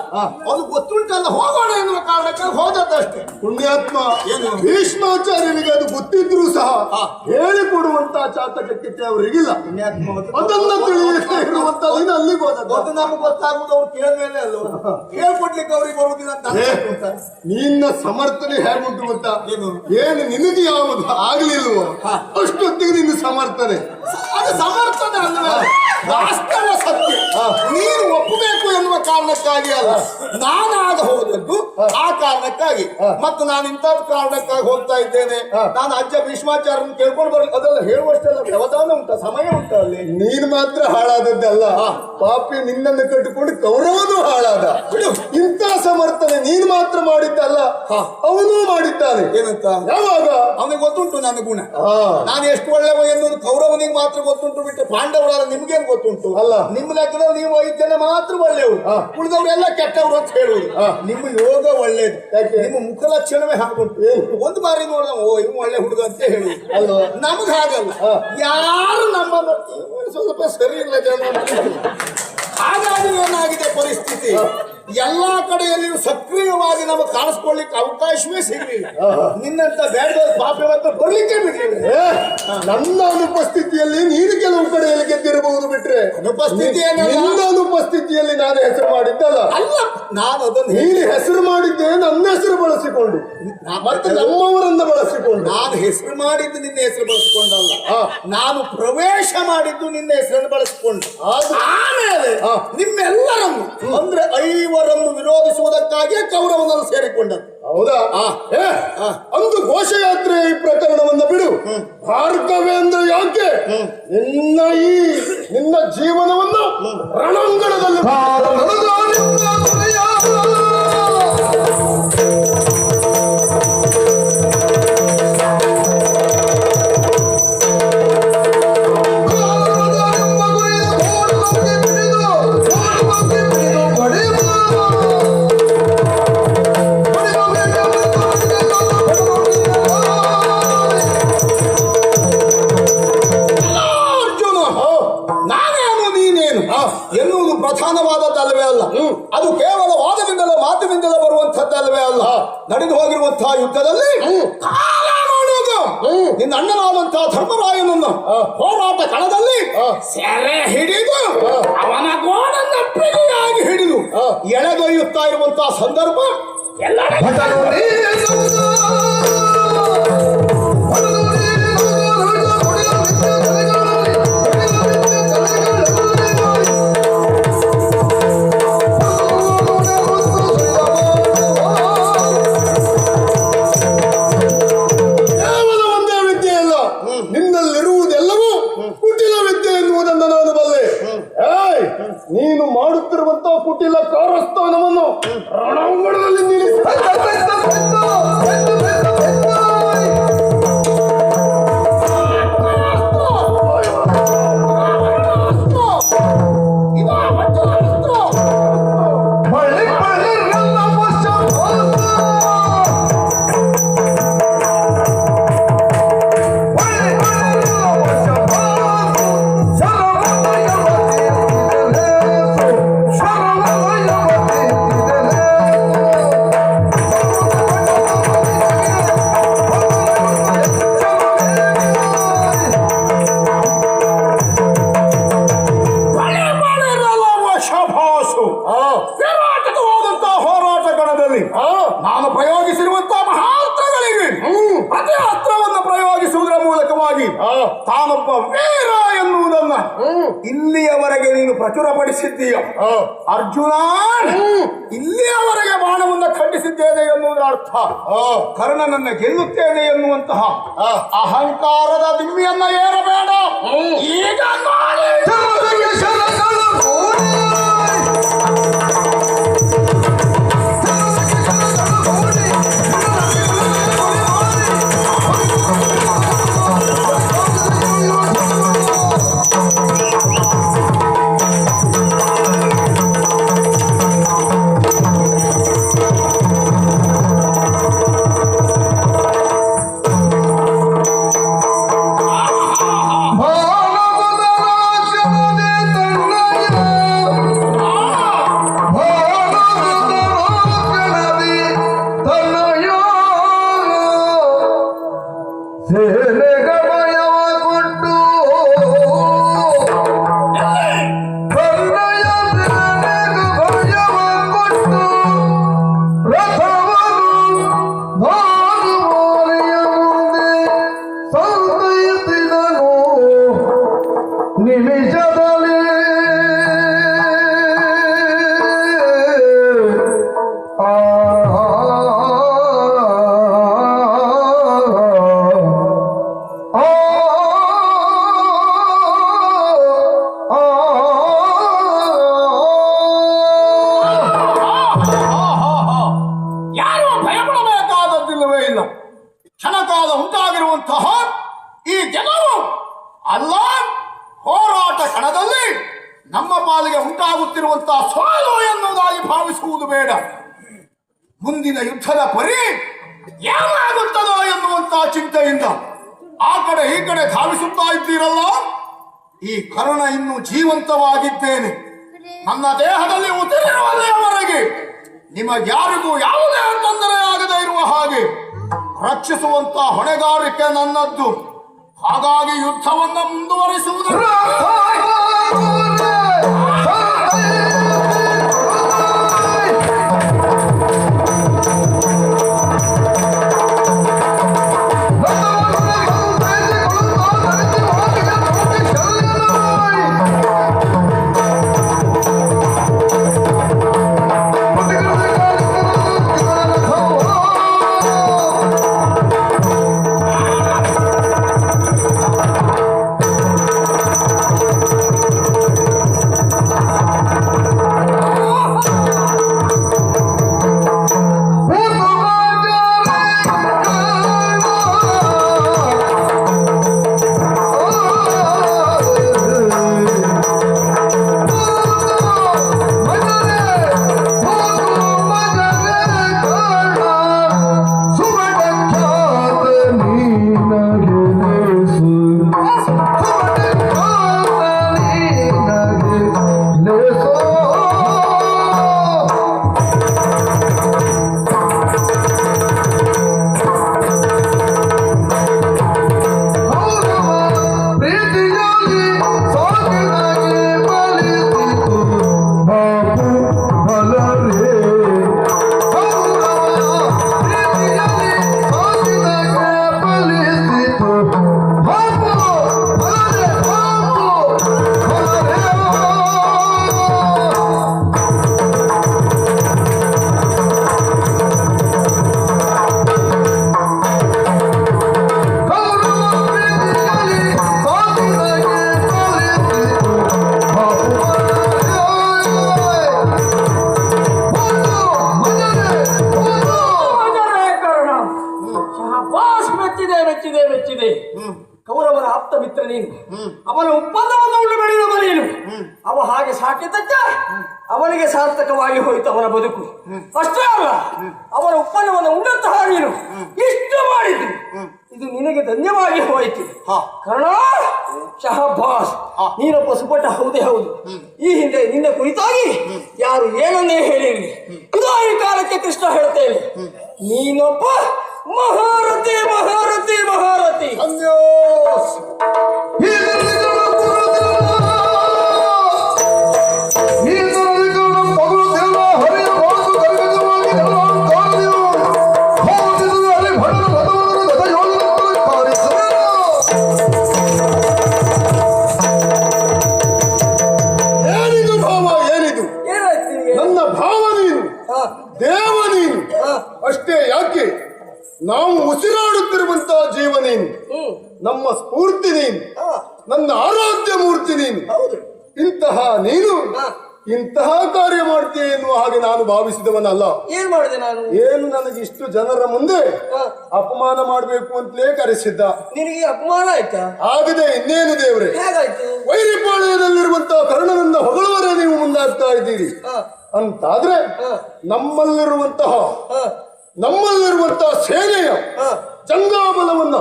[SPEAKER 2] ಅದು ಗೊತ್ತುಂಟಲ್ಲ, ಹೋಗೋಣ ಎನ್ನುವ ಕಾರಣಕ್ಕೆ ಹೋದದ್ದಷ್ಟೇ.
[SPEAKER 1] ಪುಣ್ಯಾತ್ಮ ಭೀಷ್ಮಾಚಾರ್ಯನಿಗೆ ಅದು ಗೊತ್ತಿದ್ರು ಸಹ ಹೇಳಿಕೊಡುವಂತ ಚಾತಕಕ್ಕೆ ಅವರಿಗಿಲ್ಲ. ಅದನ್ನ ತಿಳಿಯದೇ ಇರುವಂತದ್ದು ಅಲ್ಲಿಗೆ ಹೋದದ್ದು.
[SPEAKER 2] ಅದು ನಮ್ಗೆ ಗೊತ್ತಾಗುವುದು ಅವ್ರು ಕೇಳಿದ್ಮೇಲೆ ಅಲ್ವ, ಹೇಳ್ಕೊಡ್ಲಿಕ್ಕೆ ಅವ್ರಿಗೆ ಬರುವುದಿಲ್ಲ ಅಂತ.
[SPEAKER 1] ನಿನ್ನ ಸಮರ್ಥನೆ ಹೇಗುಂಟು ಗೊತ್ತಾ? ಏನು ನಿನಗೆ ಯಾವುದು ಆಗ್ಲಿಲ್ವೋ ಅಷ್ಟೊತ್ತಿಗೆ ನಿನ್ನ ಸಮರ್ಥನೆ.
[SPEAKER 2] ಅದು ಸಮರ್ಥನೆ ಅಲ್ವೇ, ವಾಸ್ತವ ಸತ್ಯ. ನೀನು ಒಪ್ಪಬೇಕು ಎನ್ನುವ ಕಾರಣಕ್ಕಾಗಿ ಅಲ್ಲ, ನಾನಾಗ ಹೋದದ್ದು ಆ ಕಾರಣಕ್ಕಾಗಿ. ಮತ್ತು ನಾನು ಇಂಥ ಕಾರಣಕ್ಕಾಗಿ ಹೋಗ್ತಾ ಇದ್ದೇನೆ. ನಾನು ಅಜ್ಜ ಭೀಷ್ಮಾಚಾರ್ಯನ ಕೇಳ್ಕೊಂಡು ಬರಲಿ, ಅದೆಲ್ಲ ಹೇಳುವಷ್ಟೆಲ್ಲ ವ್ಯವಧಾನ ಉಂಟ, ಸಮಯ ಉಂಟ ಅಲ್ಲಿ.
[SPEAKER 1] ನೀನು ಮಾತ್ರ ಹಾಳಾದದ್ದಲ್ಲ, ಪಾಪಿ ನಿನ್ನನ್ನು ಕಟ್ಟಿಕೊಂಡು ಕೌರವನು ಹಾಳಾದ. ಇಂಥ ಸಮರ್ಥನೆ ನೀನು ಮಾತ್ರ ಮಾಡಿದ್ದಲ್ಲ, ಅವನು ಮಾಡಿದ್ದಾನೆ.
[SPEAKER 2] ಏನಂತ?
[SPEAKER 1] ಯಾವಾಗ?
[SPEAKER 2] ಅವನಿಗೆ ಗೊತ್ತುಂಟು ನನ್ನ ಗುಣ, ನಾನು ಎಷ್ಟು ಒಳ್ಳೆವ ಎನ್ನುವುದು ಕೌರವನಿಗೆ ಮಾತ್ರ ಗೊತ್ತುಂಟು ಬಿಟ್ಟು ಪಾಂಡವರಾದ ನಿಮ್ಗೇನು ಗೊತ್ತುಂಟು?
[SPEAKER 1] ಅಲ್ಲ,
[SPEAKER 2] ನಿಮ್ಮ ಲೆಕ್ಕದಲ್ಲಿ ನೀವು 5 ಜನ ಮಾತ್ರ ಒಳ್ಳೆಯವರು, ಉಳಿದವರೆಲ್ಲ ಕೆಟ್ಟವರು ಅಂತ ಹೇಳುವುದು. ನಿಮ್ಮ ಯೋಗ ಒಳ್ಳೇದು, ನಿಮ್ಮ ಮುಖ ಲಕ್ಷಣವೇ ಹಾಕುಂಟು. ಒಂದು ಬಾರಿ ನೋಡಿದ ಓ ಇವ್ ಒಳ್ಳೆ ಹುಡುಗ ಅಂತ ಹೇಳುವುದು ಅಲ್ವಾ? ನಮ್ಗೆ ಹಾಗಲ್ಲ, ಯಾರು ನಮ್ಮನ್ನು ಸ್ವಲ್ಪ ಸರಿ ಇಲ್ಲ ಜನ. ಹಾಗಾಗಿ ಏನಾಗಿದೆ ಪರಿಸ್ಥಿತಿ, ಎಲ್ಲಾ ಕಡೆಯಲ್ಲಿಯೂ ಸಕ್ರಿಯವಾಗಿ ನಮಗೆ ಕಾಣಿಸ್ಕೊಳ್ಳಿಕ್ಕೆ ಅವಕಾಶವೇ ಸಿಗಲಿಲ್ಲ. ನಿನ್ನಂತ ಬೇಡ ಪಾಪ ಮಾತ್ರ ಬರ್ಲಿಕ್ಕೆ ಬಿಡ್ಲಿಲ್ಲ.
[SPEAKER 1] ನನ್ನ ಅನುಪಸ್ಥಿತಿಯಲ್ಲಿ ನೀನು ಕೆಲವು ಕಡೆಯಲ್ಲಿ ಗೆದ್ದಿರಬಹುದು ಬಿಟ್ರೆ
[SPEAKER 2] ಅನುಪಸ್ಥಿತಿ
[SPEAKER 1] ನಿನ್ನ ಅನುಪಸ್ಥಿತಿಯಲ್ಲಿ ನಾನು ಹೆಸರು ಮಾಡಿದ್ದಲ್ಲ.
[SPEAKER 2] ಅಲ್ಲ, ನಾನು ಅದನ್ನು
[SPEAKER 1] ನೀನು ಹೆಸರು ಮಾಡಿದ್ದೆ ನನ್ನ ಹೆಸರು ಬಳಸಿಕೊಂಡು ಮತ್ತೆ ನಮ್ಮವರನ್ನ ಬಳಸಿಕೊಂಡು.
[SPEAKER 2] ನಾನು ಹೆಸರು ಮಾಡಿದ್ದು ನಿನ್ನ ಹೆಸರು ಬಳಸಿಕೊಂಡಲ್ಲ, ನಾನು ಪ್ರವೇಶ ಮಾಡಿದ್ದು ನಿನ್ನ ಹೆಸರನ್ನು ಬಳಸಿಕೊಂಡು. ಆಮೇಲೆ ನಿಮ್ಮೆಲ್ಲರನ್ನು ಅಂದ್ರೆ 5ರನ್ನು ವಿರೋಧಿಸುವುದಕ್ಕಾಗಿಯೇ ಕೌರವನನ್ನು ಸೇರಿಕೊಂಡದ್ದು.
[SPEAKER 1] ಹೌದಾ? ಅಂದು ಘೋಷಯಾತ್ರೆ ಈ ಪ್ರಕರಣವನ್ನ ಬಿಡು. ಭಾರ್ಗವೇಂದ್ರ ಯಾಕೆ ನಿನ್ನ ಜೀವನವನ್ನು ರಣಾಂಗಣದಲ್ಲಿ
[SPEAKER 2] ಎನ್ನುವುದು ಪ್ರಧಾನವಾದದ್ದಲ್ಲವೇ ಅಲ್ಲ, ಅದು ಕೇವಲ ವಾದದಿಂದಲೇ ಮಾತಿನಿಂದಲೇ ಬರುವಂತದ್ದಲ್ಲವೇ ಅಲ್ಲ. ನಡೆದು ಹೋಗಿರುವಂತಹ ಯುದ್ಧದಲ್ಲಿ ಕಾಲ ಮಾಡುವುದು ನಿನ್ನ ಅಣ್ಣನಾದಂತಹ ಧರ್ಮರಾಯನನ್ನು ಹೋರಾಟ ಕಣದಲ್ಲಿ ಸೆರೆ ಹಿಡಿದು ಅವನ ಗೋಡನ್ನು ಪಿಡಿಯಾಗಿ ಹಿಡಿದು ಎಳೆದೊಯ್ಯುತ್ತಾ ಇರುವಂತಹ ಸಂದರ್ಭ ಎಲ್ಲ
[SPEAKER 1] ನೀನು ಮಾಡುತ್ತಿರುವಂತಹ ಕುಟಿಲ ಕಾರಸ್ಥಾನವನ್ನು ರಣಾಂಗಣದಲ್ಲಿ ನಿಲ್ಲಿಸಿ
[SPEAKER 2] ನಾನು ಪ್ರಯೋಗಿಸಿರುವಂತಹ ಮಹಾಸ್ತ್ರಗಳಿಗೆ ಪ್ರತಿ ಅಸ್ತ್ರವನ್ನು ಪ್ರಯೋಗಿಸುವುದರ ಮೂಲಕವಾಗಿ ತಾನೊಬ್ಬ ವೀರ ಎನ್ನುವುದನ್ನ ಇಲ್ಲಿಯವರೆಗೆ ನೀನು ಪ್ರಚುರಪಡಿಸಿದ್ದೀಯ. ಅರ್ಜುನ, ಇಲ್ಲಿಯವರೆಗೆ ಬಾಣವನ್ನು ಖಂಡಿಸಿದ್ದೇನೆ ಎನ್ನುವುದರ ಅರ್ಥ ಕರ್ಣನನ್ನ ಗೆಲ್ಲುತ್ತೇನೆ ಎನ್ನುವಂತಹ ಅಹಂಕಾರದ ದಿಮ್ಮಿಯನ್ನ ಏರಬೇಡ. ಈಗ ಕ್ಷಣಕಾಲ ಉಂಟಾಗಿರುವಂತಹ ಈ ಗೆಲುವು ಅಲ್ಲ, ಹೋರಾಟ ಕಣದಲ್ಲಿ ನಮ್ಮ ಪಾಲಿಗೆ ಉಂಟಾಗುತ್ತಿರುವಂತಹ ಸೋಲು ಎನ್ನುವುದಾಗಿ ಭಾವಿಸುವುದು ಬೇಡ. ಮುಂದಿನ ಯುದ್ಧದ ಪರಿ ಏನಾಗುತ್ತದೋ ಎನ್ನುವಂತಹ ಚಿಂತೆಯಿಂದ ಆ ಕಡೆ ಈ ಕಡೆ ಧಾವಿಸುತ್ತಾ ಇದ್ದೀರಲ್ಲ. ಈ ಕರ್ಣ ಇನ್ನೂ ಜೀವಂತವಾಗಿದ್ದೇನೆ, ನನ್ನ ದೇಹದಲ್ಲಿ ಉಸಿರಿರುವಲ್ಲಿಯವರೆಗೆ ನಿಮಗ್ಯಾರಿಗೂ ಯಾವುದೇ ತೊಂದರೆ ಆಗದೇ ಇರುವ ಹಾಗೆ ರಕ್ಷಿಸುವಂತ ಹೊಣೆಗಾರಿಕೆ ನನ್ನದ್ದು. ಹಾಗಾಗಿ ಯುದ್ಧವನ್ನು ಮುಂದುವರಿಸುವುದು.
[SPEAKER 3] ಕೌರವನ ಆಪ್ತ ಮಿತ್ರ ನೀನು, ಅವನ ಒಪ್ಪಂದವನ್ನು ಉಂಟು ಬೆಳೆದವ ನೀನು. ಅವ ಹಾಗೆ ಸಾಕಿದ್ದಕ್ಕ ಅವನಿಗೆ ಸಾರ್ಥಕವಾಗಿ ಹೋಯಿತು ಅವನ ಬದುಕು. ಅಷ್ಟೇ ಅಲ್ಲ, ಅವನ ಒಪ್ಪಂದವನ್ನು ಉಂಡಂತಹ ನೀನು ಇಷ್ಟು ಮಾಡಿದ್ದು ಇದು ನಿನಗೆ ಧನ್ಯವಾಗಿ ಹೋಯಿತು. ಕರ್ಣ ಶಹಬ್ಬಾಸ್, ನೀನೊಬ್ಬ ಸುಪಟ ಹೌದೇ ಹೌದು. ಈ ಹಿಂದೆ ನಿನ್ನ ಕುರಿತಾಗಿ ಯಾರು ಏನನ್ನೇ ಹೇಳಿರಲಿ, ಇದು ಈ ಕಾಲಕ್ಕೆ ಕೃಷ್ಣ ಹೇಳ್ತೇನೆ, ನೀನೊಬ್ಬ ಮಹಾರಥಿ ಮಹಾರಥಿ ಮಹಾರಥಿ.
[SPEAKER 1] ಏನಿದು ಭಾವ, ಏನಿದು? ನನ್ನ ಭಾವ ನೀನು, ದೇವ ನೀನು. ಅಷ್ಟೇ ಯಾಕೆ, ನಾವು ಉಸಿರಾಡುತ್ತಿರುವಂತಹ ಜೀವ ನೀನು, ನಮ್ಮ ಸ್ಫೂರ್ತಿ ನೀನು, ನನ್ನ ಆರಾಧ್ಯ ಮೂರ್ತಿ ನೀನು. ಇಂತಹ ನೀನು ಇಂತಹ ಕಾರ್ಯ ಮಾಡ್ತೀಯ ಎನ್ನುವ ಹಾಗೆ ನಾನು ಭಾವಿಸಿದವನಲ್ಲ.
[SPEAKER 3] ಏನ್ ಮಾಡಿದೆ ನಾನು?
[SPEAKER 1] ಏನು ನನಗೆ ಇಷ್ಟು ಜನರ ಮುಂದೆ ಅಪಮಾನ ಮಾಡಬೇಕು ಅಂತಲೇ ಕರೆಸಿದ್ದ.
[SPEAKER 3] ನಿನಗೆ ಅಪಮಾನ ಆಯ್ತಾ?
[SPEAKER 1] ಆಗದೆ ಇನ್ನೇನು ದೇವ್ರೆ,
[SPEAKER 3] ಹೇಗಾಯ್ತು?
[SPEAKER 1] ವೈರಿಪಾಳ್ಯದಲ್ಲಿರುವಂತಹ ಕರ್ಣನನ್ನ ಹೊಗಳುವರೆ ನೀವು ಮುಂದಾಗ್ತಾ ಇದ್ದೀರಿ ಅಂತಾದ್ರೆ ನಮ್ಮಲ್ಲಿರುವಂತಹ ಸೇನೆಯ ಜಂಗಾಬಲವನ್ನ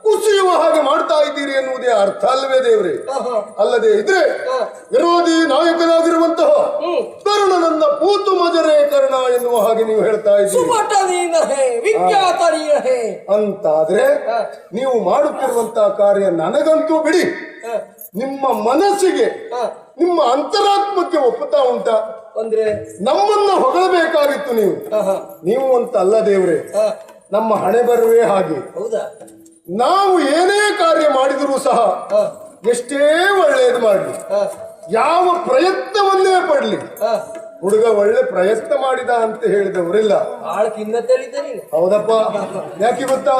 [SPEAKER 1] ಕುಸಿಯುವ ಹಾಗೆ ಮಾಡ್ತಾ ಇದ್ದೀರಿ ಎನ್ನುವುದೇ ಅರ್ಥ ಅಲ್ಲವೇ ದೇವ್ರೆ? ಅಲ್ಲದೆ ಇದ್ರೆ ವಿರೋಧಿ ನಾಯಕನಾಗಿರುವಂತಹ ಕರ್ಣನನ್ನ ಪೂತು ಮಜರೆ ಕರ್ಣ ಎನ್ನುವ ಹಾಗೆ ನೀವು ಹೇಳ್ತಾ ಇದ್ದೀರಿ ಅಂತಾದ್ರೆ ನೀವು ಮಾಡುತ್ತಿರುವಂತಹ ಕಾರ್ಯ ನನಗಂತೂ ಬಿಡಿ, ನಿಮ್ಮ ಮನಸ್ಸಿಗೆ ನಿಮ್ಮ ಅಂತರಾತ್ಮಕ್ಕೆ ಒಪ್ಪುತ್ತಾ ಉಂಟಾ?
[SPEAKER 3] ಅಂದ್ರೆ
[SPEAKER 1] ನಮ್ಮನ್ನ ಹೊಗಳಬೇಕಾಗಿತ್ತು ನೀವು ಅಂತ ಅಲ್ಲ ದೇವ್ರೆ. ನಮ್ಮ ಹಣೆ ಬರುವೆ ಹಾಗೆ.
[SPEAKER 3] ಹೌದಾ?
[SPEAKER 1] ನಾವು ಏನೇ ಕಾರ್ಯ ಮಾಡಿದರೂ ಸಹ ಎಷ್ಟೇ ಒಳ್ಳೆಯದು ಮಾಡಲಿ, ಯಾವ ಪ್ರಯತ್ನವನ್ನೇ ಪಡ್ಲಿ, ಹುಡುಗ ಒಳ್ಳೆ ಪ್ರಯತ್ನ ಮಾಡಿದ ಅಂತ ಹೇಳಿದವರಿಲ್ಲ. ಹೌದಪ್ಪ, ಯಾಕೆ ಗೊತ್ತಾ?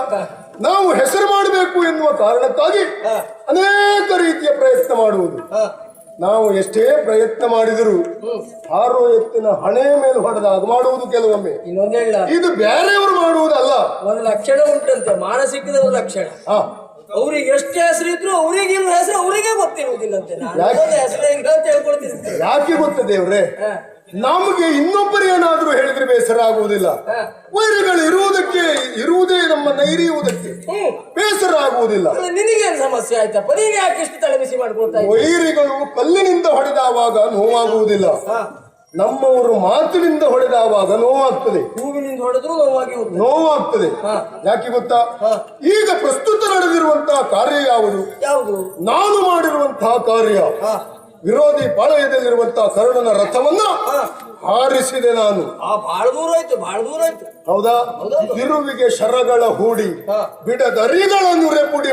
[SPEAKER 1] ನಾವು ಹೆಸರು ಮಾಡಬೇಕು ಎನ್ನುವ ಕಾರಣಕ್ಕಾಗಿ ಅನೇಕ ರೀತಿಯ ಪ್ರಯತ್ನ ಮಾಡುವುದು. ನಾವು ಎಷ್ಟೇ ಪ್ರಯತ್ನ ಮಾಡಿದರೂ ಹಾರೋ ಎತ್ತಿನ ಹಣೆ ಮೇಲೆ ಹೊಡೆದಾಗ ಮಾಡುವುದು ಕೆಲವೊಮ್ಮೆ. ಇದು ಬೇರೆಯವರು ಮಾಡುವುದಲ್ಲ.
[SPEAKER 3] ಒಂದು ಲಕ್ಷಣ ಉಂಟಂತೆ, ಮಾನಸಿಕದ ಒಂದು ಲಕ್ಷಣ. ಅವ್ರಿಗೆ ಎಷ್ಟು ಹೆಸರು ಇದ್ರು ಅವರಿಗೆ ಹೆಸರು ಅವರಿಗೆ ಗೊತ್ತಿರುವುದಿಲ್ಲಂತೆ. ಹೆಸರು ಅಂತ ಹೇಳ್ಕೊಳ್ತೀನಿ.
[SPEAKER 1] ಯಾಕೆ ಗೊತ್ತ ದೇವ್ರೆ, ನಮಗೆ ಇನ್ನೊಬ್ಬರು ಏನಾದ್ರೂ ಹೇಳಿದ್ರೆ ಬೇಸರ ಆಗುವುದಿಲ್ಲ. ವೈರಿಗಳು ಇರುವುದಕ್ಕೆ ಇರುವುದಕ್ಕೆ ನಮ್ಮ ನೈರಿಯುವುದಕ್ಕೆ ಬೇಸರ ಆಗುವುದಿಲ್ಲ.
[SPEAKER 3] ನಿನಗೇನು ಸಮಸ್ಯೆ ಆಯ್ತಪ್ಪ? ನೀನು ಯಾಕೆ ಇಷ್ಟು ತಲೆಬಿಸಿ ಮಾಡ್ಕೊಳ್ತಾ ಇದ್ದೀಯ?
[SPEAKER 1] ವೈರಿಗಳು ಕಲ್ಲಿನಿಂದ ಹೊಡೆದಾವಾಗ ನೋವಾಗುವುದಿಲ್ಲ, ನಮ್ಮವರು ಮಾತಿನಿಂದ ಹೊಡೆದಾವಾಗ ನೋವಾಗ್ತದೆ.
[SPEAKER 3] ಹೂವಿನಿಂದ ಹೊಡೆದ್ರು
[SPEAKER 1] ನೋವಾಗ್ತದೆ. ಯಾಕೆ ಗೊತ್ತಾ? ಈಗ ಪ್ರಸ್ತುತ ನಡೆದಿರುವಂತಹ ಕಾರ್ಯ ಯಾವುದು? ನಾನು ಮಾಡಿರುವಂತಹ ಕಾರ್ಯ ವಿರೋಧಿ ಪಾಳಯದಲ್ಲಿರುವಂತಹ ಕರ್ಣನ ರಥವನ್ನ ಹಾರಿಸಿದೆ ನಾನು.
[SPEAKER 3] ಬಹಳ ದೂರ ಆಯ್ತು.
[SPEAKER 1] ಹೌದಾ? ತಿರುವಿಗೆ ಶರಗಳ ಹೂಡಿ ಬಿಡದರಿಗಳನ್ನು ರೆಪುಡಿ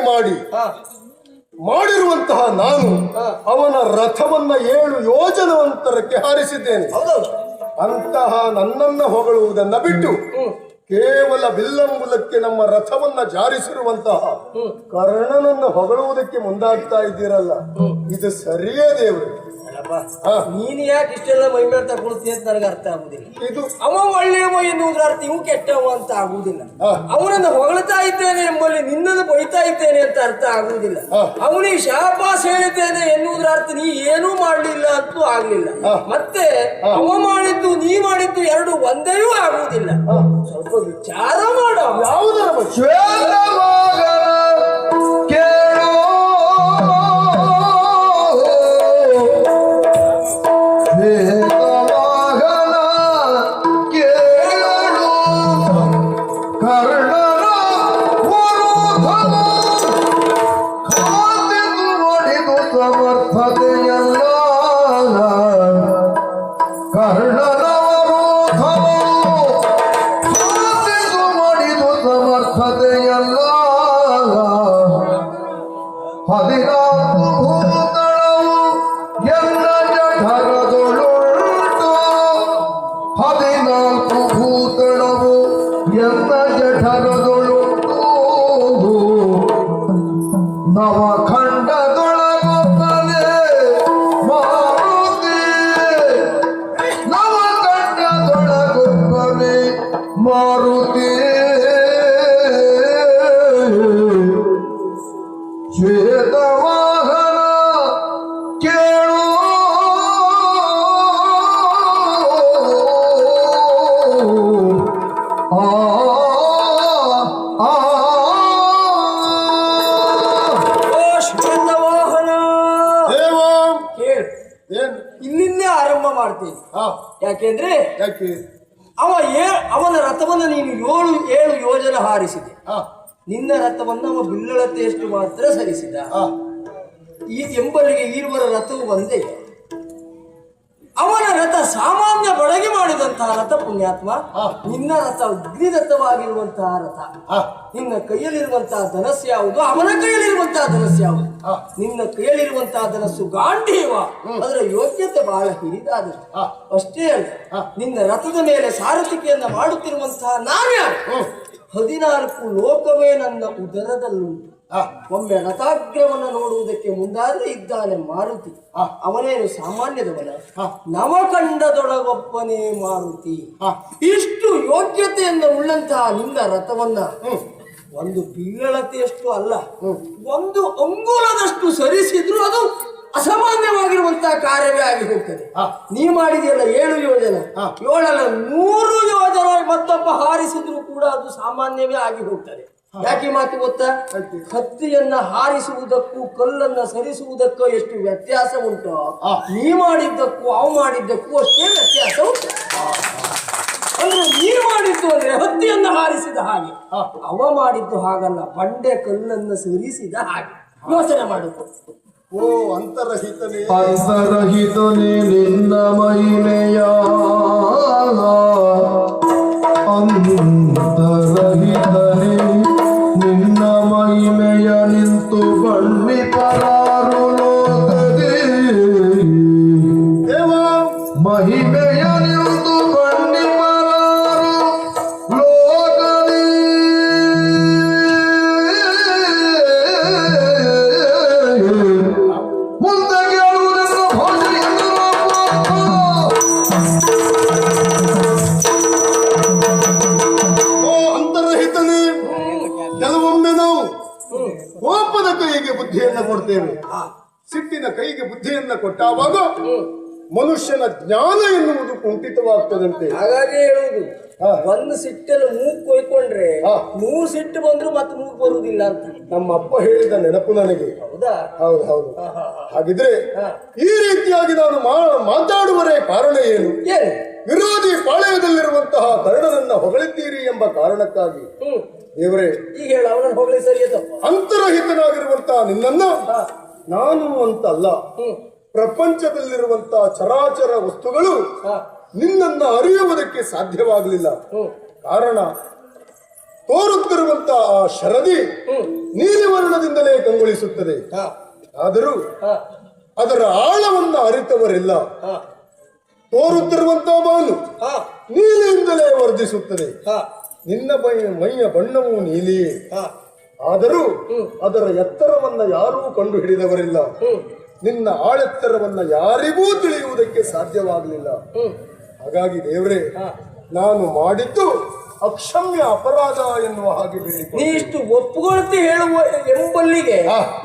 [SPEAKER 1] ಮಾಡಿರುವಂತಹ ನಾನು ಅವನ ರಥವನ್ನ 7 ಯೋಜನಾಂತರಕ್ಕೆ ಹಾರಿಸಿದ್ದೇನೆ. ಅಂತಹ ನನ್ನನ್ನ ಹೊಗಳುವುದನ್ನ ಬಿಟ್ಟು ಕೇವಲ ಬಿಲ್ಲಂಬುಲಕ್ಕೆ ನಮ್ಮ ರಥವನ್ನ ಜಾರಿಸಿರುವಂತಹ ಕರ್ಣನನ್ನ ಹೊಗಳುವುದಕ್ಕೆ ಮುಂದಾಗ್ತಾ ಇದ್ದೀರಲ್ಲ, ಇದು ಸರಿಯೇ ದೇವರು?
[SPEAKER 3] ನೀನು ಯಾಕೆ ಇಷ್ಟೆಲ್ಲ ಮೈ ಮೇಲೆ ತಗೊಳ್ತೀನಿ ಅಂತ ನನಗೆ ಅರ್ಥ ಆಗುದಿಲ್ಲ. ಇದು ಅವ ಒಳ್ಳೆಯವ ಎನ್ನುವುದರ ಅರ್ಥ ಇವು ಕೆಟ್ಟವ ಅಂತ ಆಗುವುದಿಲ್ಲ. ಅವನನ್ನು ಹೊಗಳ್ತಾ ಇದ್ದೇನೆ ಎಂಬಲ್ಲಿ ನಿನ್ನನ್ನು ಬೈತಾ ಇದ್ದೇನೆ ಅಂತ ಅರ್ಥ ಆಗುವುದಿಲ್ಲ. ಅವನಿಗೆ ಶಾಬಾಸ್ ಹೇಳಿದ್ದೇನೆ ಎನ್ನುವುದರ ಅರ್ಥ ನೀ ಏನೂ ಮಾಡಲಿಲ್ಲ ಅಂತೂ ಆಗ್ಲಿಲ್ಲ. ಮತ್ತೆ ಅವ ಮಾಡಿದ್ದು ನೀ ಮಾಡಿದ್ದು ಎರಡು ಒಂದೇಯೂ ಆಗುವುದಿಲ್ಲ. ಸ್ವಲ್ಪ ವಿಚಾರ ಮಾಡೋ. ಯಾವುದರ ಇಲ್ಲಿಂದೇ ಆರಂಭ ಮಾಡ್ತೀನಿ. ಯಾಕೆಂದ್ರೆ ಅವನ ರಥವನ್ನು ನೀನು 7 ಯೋಜನೆ ಹಾರಿಸಿದೆ. ನಿನ್ನ ರಥವನ್ನು ಅವ ಬಿಲ್ಲಳತೆಯಷ್ಟು ಮಾತ್ರ ಸರಿಸಿದ. ಈ ಎಂಬಲ್ಲಿಗೆ ಈರುವರ ರಥವು ಒಂದೇ. ಅವನ ರಥ ಸಾಮಾನ್ಯ ಬಡಗಿ ಮಾಡಿದಂತಹ ರಥ ಪುಣ್ಯಾತ್ಮ. ನಿನ್ನ ರಥ ಅಗ್ನಿದತ್ತವಾಗಿರುವಂತಹ ರಥ. ನಿನ್ನ ಕೈಯಲ್ಲಿರುವಂತಹ ಧನಸ್ಸು ಯಾವುದು? ಅವನ ಕೈಯಲ್ಲಿರುವಂತಹ ಧನಸ್ಸು ಯಾವುದು? ನಿನ್ನ ಕೈಯಲ್ಲಿರುವಂತಹ ಧನಸ್ಸು ಗಾಂಧೀವ. ಅದರ ಯೋಗ್ಯತೆ ಬಹಳ ಹಿರಿದಾದಷ್ಟು. ಅಷ್ಟೇ ಅಲ್ಲ, ನಿನ್ನ ರಥದ ಮೇಲೆ ಸಾರಥಿಕೆಯನ್ನ ಮಾಡುತ್ತಿರುವಂತಹ ನಾನೇ 14 ಲೋಕವೇ ನನ್ನ ಉದರದಲ್ಲುಂಟು. ಒಮ್ಮೆ ರಥಾಗ್ರವನ್ನು ನೋಡುವುದಕ್ಕೆ ಮುಂದಾದ್ರೆ ಇದ್ದಾನೆ ಮಾರುತಿ. ಅವನೇನು ಸಾಮಾನ್ಯದವನ? ನವಖಂಡದೊಳಗೊಬ್ಬನೇ ಮಾರುತಿ. ಇಷ್ಟು ಯೋಗ್ಯತೆಯನ್ನು ಉಳ್ಳಂತಹ ನಿನ್ನ ರಥವನ್ನ ಒಂದು ಬಿಲ್ಲಳತೆಯಷ್ಟು ಅಲ್ಲ, 1 ಅಂಗುಲದಷ್ಟು ಸರಿಸಿದ್ರು ಅದು ಅಸಾಮಾನ್ಯವಾಗಿರುವಂತಹ ಕಾರ್ಯವೇ ಆಗಿ ಹೋಗ್ತದೆ. ನೀ ಮಾಡಿದೆಯಲ್ಲ 7 ಯೋಜನೆ, 7 100 ಯೋಜನೆ ಮತ್ತೊಬ್ಬ ಹಾರಿಸಿದ್ರು ಕೂಡ ಅದು ಸಾಮಾನ್ಯವೇ ಆಗಿ ಹೋಗ್ತದೆ. ಯಾಕೆ ಮಾತು ಗೊತ್ತಾ? ಹತ್ತಿಯನ್ನ ಹಾರಿಸುವುದಕ್ಕೂ ಕಲ್ಲನ್ನ ಸರಿಸುವುದಕ್ಕೂ ಎಷ್ಟು ವ್ಯತ್ಯಾಸ ಉಂಟು, ನೀ ಮಾಡಿದ್ದಕ್ಕೂ ಅವು ಮಾಡಿದ್ದಕ್ಕೂ ಅಷ್ಟೇ ವ್ಯತ್ಯಾಸ ಉಂಟು. ಅಂದ್ರೆ ನೀ ಮಾಡಿದ್ದು ಅಂದ್ರೆ ಹತ್ತಿಯನ್ನ ಹಾರಿಸಿದ ಹಾಗೆ, ಅವ ಮಾಡಿದ್ದು ಹಾಗಲ್ಲ, ಬಂಡೆ ಕಲ್ಲನ್ನು ಸರಿಸಿದ ಹಾಗೆ. ಯೋಚನೆ ಮಾಡುತ್ತೆ.
[SPEAKER 1] ಓ ಅಂತರಹಿತನೇ
[SPEAKER 2] ನಿನ್ನ ಮಹಿಮೆಯ ಅಂತರಹಿತನೇ ನಿನ್ನ ಮಹಿಮೆಯ ನಿಂತು ಬಣ್ಣಿ ಪರಾರು ಲೋಕದೇ ಮಹಿಮೆಯ ನಿಂತು ಬಣ್ಣಿ ಪರಾರು ಲೋಕದೇ ಮುಂದೆ ಕೇಳುವುದನ್ನು ಭೋಜನೆಯನ್ನು
[SPEAKER 1] ಕೋಪದ ಕೈಗೆ ಬುದ್ಧಿಯನ್ನ ಕೊಡ್ತೇವೆ, ಸಿಟ್ಟಿನ ಕೈಗೆ ಬುದ್ಧಿಯನ್ನ ಕೊಟ್ಟಾಗ ಮನುಷ್ಯನ ಜ್ಞಾನ ಎನ್ನುವುದು ಕುಂಠಿತವಾಗ್ತದಂತೆ.
[SPEAKER 3] ಹಾಗಾಗಿ ಹೇಳುವುದು ಒಂದು ಸಿಟ್ಟಲ್ಲಿ ಮೂಗ್ ಕೊಯ್ಕೊಂಡ್ರೆ 100 ಸಿಟ್ಟು ಬಂದ್ರು ಮತ್ತೆ ಮೂಗ್ ಬರುವುದಿಲ್ಲ ಅಂತ
[SPEAKER 1] ನಮ್ಮ ಅಪ್ಪ ಹೇಳಿದ ನೆನಪು ನನಗೆ.
[SPEAKER 3] ಹೌದಾ?
[SPEAKER 1] ಹೌದು ಹೌದು. ಹಾಗಿದ್ರೆ ಈ ರೀತಿಯಾಗಿ ನಾನು ಮಾತಾಡುವರೇ ಕಾರಣ ಏನು? ವಿರೋಧಿ ಪಾಳೆಯದಲ್ಲಿರುವಂತಹ ಕರ್ಣನನ್ನ ಹೊಗಳಿದ್ದೀರಿ ಎಂಬ ಕಾರಣಕ್ಕಾಗಿ ದೇವರೇ
[SPEAKER 3] ಈಗ ಹೇಳ ಅವನನ್ನು ಹೊಗಳಿ ಸರಿ
[SPEAKER 1] ಅಂತರಹಿತನಾಗಿರುವಂತಹ ನಿನ್ನನ್ನ ನಾನು ಅಂತಲ್ಲ, ಪ್ರಪಂಚದಲ್ಲಿರುವಂತಹ ಚರಾಚರ ವಸ್ತುಗಳು ನಿನ್ನನ್ನ ಅರಿಯುವುದಕ್ಕೆ ಸಾಧ್ಯವಾಗಲಿಲ್ಲ. ಕಾರಣ ತೋರುತ್ತಿರುವಂತಹ ಆ ಶರದಿ ನೀಲಿ ವರ್ಣದಿಂದಲೇ ಕಂಗೊಳಿಸುತ್ತದೆ. ಆದರೂ ಅದರ ಆಳವನ್ನ ಅರಿತವರಿಲ್ಲ. ತೋರುತ್ತಿರುವಂತಹ ಬಾನು ನೀಲಿಯಿಂದಲೇ ವರ್ಧಿಸುತ್ತದೆ. ನಿನ್ನ ಮೈಯ ಬಣ್ಣವು ನೀಲಿಯೇ, ಆದರೂ ಅದರ ಎತ್ತರವನ್ನ ಯಾರೂ ಕಂಡು ಹಿಡಿದವರಿಲ್ಲ. ನಿನ್ನ ಆಳೆತ್ತರವನ್ನ ಯಾರಿಗೂ ತಿಳಿಯುವುದಕ್ಕೆ ಸಾಧ್ಯವಾಗಲಿಲ್ಲ. ಹಾಗಾಗಿ ದೇವರೇ, ನಾನು ಮಾಡಿದ್ದು ಅಕ್ಷಮ್ಯ ಅಪರಾಧ ಎನ್ನುವ ಹಾಗೆ
[SPEAKER 3] ನೀ ಇಷ್ಟು ಒಪ್ಪುಗೊಳ್ತಿ ಹೇಳುವ ಎಂಬಲ್ಲಿಗೆ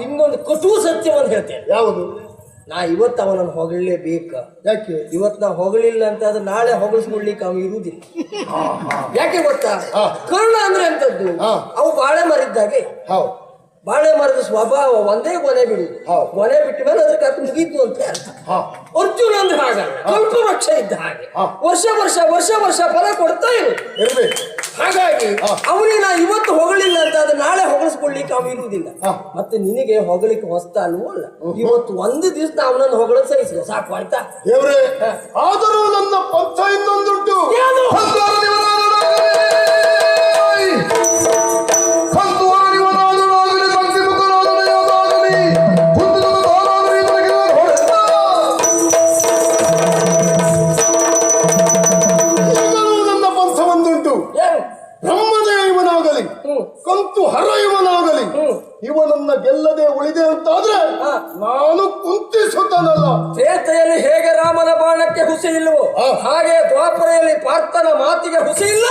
[SPEAKER 3] ಇನ್ನೊಂದು ಕಟು ಸತ್ಯವನ್ನು ಹೇಳ್ತೇನೆ.
[SPEAKER 1] ಯಾವುದು?
[SPEAKER 3] ನಾ ಇವತ್ತು ಅವನನ್ನು ಹೊಗಳಲೇಬೇಕ.
[SPEAKER 1] ಯಾಕೆ?
[SPEAKER 3] ಇವತ್ತು ನಾ ಹೊಗಳಿಲ್ಲ ಅಂತ ಅದು ನಾಳೆ ಹೊಗಳಿಸ್ಕೊಡ್ಲಿಕ್ಕೆ ಅವ ಇರುವುದಿಲ್ಲ. ಯಾಕೆ ಗೊತ್ತಾ? ಕರ್ಣ ಅಂದ್ರೆ ಅಂತದ್ದು ಅವು ಬಾಳೆ ಮರಿದ್ದಾಗೆ. ಬಾಳೆ ಮರದ ಸ್ವಭಾವ ಒಂದೇ ಕೊನೆ ಬಿಡುದು. ಕೊನೆ ಬಿಟ್ಟ ಮೇಲೆ ಅದ್ರ ಕತ್ತು ಮುಗೀತು ಅಂತ ಅರ್ಥ. ಅರ್ಜುನ ಅಂದ್ರೆ ಹಾಗಲ್ಲ, ಕಲ್ಪವೃಕ್ಷ ಇದ್ದ ಹಾಗೆ ವರ್ಷ ವರ್ಷ ವರ್ಷ ವರ್ಷ ಫಲ ಕೊಡ್ತಾ ಇರು. ಹಾಗಾಗಿ ಅವನಿಗೆ ನಾ ಇವತ್ತು ಹೊಗಳಿಲ್ಲ ಅಂತ ಅದು ನಾಳೆ ಹೊಗಳಿಸ್ಕೊಡ್ಲಿಕ್ಕೆ ಅವ ಇರುವುದಿಲ್ಲ. ಮತ್ತೆ ನಿನಗೆ ಹೊಗಳಿಕ್ಕೆ ಹೊಸ್ತ ಅಲ್ವೋ ಅಲ್ಲ. ಇವತ್ತು ಒಂದು ದಿವಸ ಅವನನ್ನು ಹೊಗಳದ್ ಸಹಿಸಿದ ಸಾಕು, ಆಯ್ತಾ
[SPEAKER 1] ದೇವ್ರೆ? ಆದರೂ ನನ್ನ ಪಂಥ ಇನ್ನೊಂದುಂಟು. ಬ್ರಹ್ಮದೇವನಾಗಲಿ ಕಂತು ಹರಯುವನಾಗಲಿ ಇವನನ್ನ ಗೆಲ್ಲದೆ ಉಳಿದೆ ಅಂತಾದ್ರೆ ನಾನು ಕುಂತಿಸುತ್ತನಲ್ಲ.
[SPEAKER 3] ತ್ರೇತೆಯಲ್ಲಿ ಹೇಗೆ ರಾಮನ ಬಾಣಕ್ಕೆ ಹುಸಿ ಇಲ್ಲವೋ ಹಾಗೆ ದ್ವಾಪರೆಯಲ್ಲಿ ಪಾರ್ಥನ ಮಾತಿಗೆ ಹುಸಿ ಇಲ್ಲ.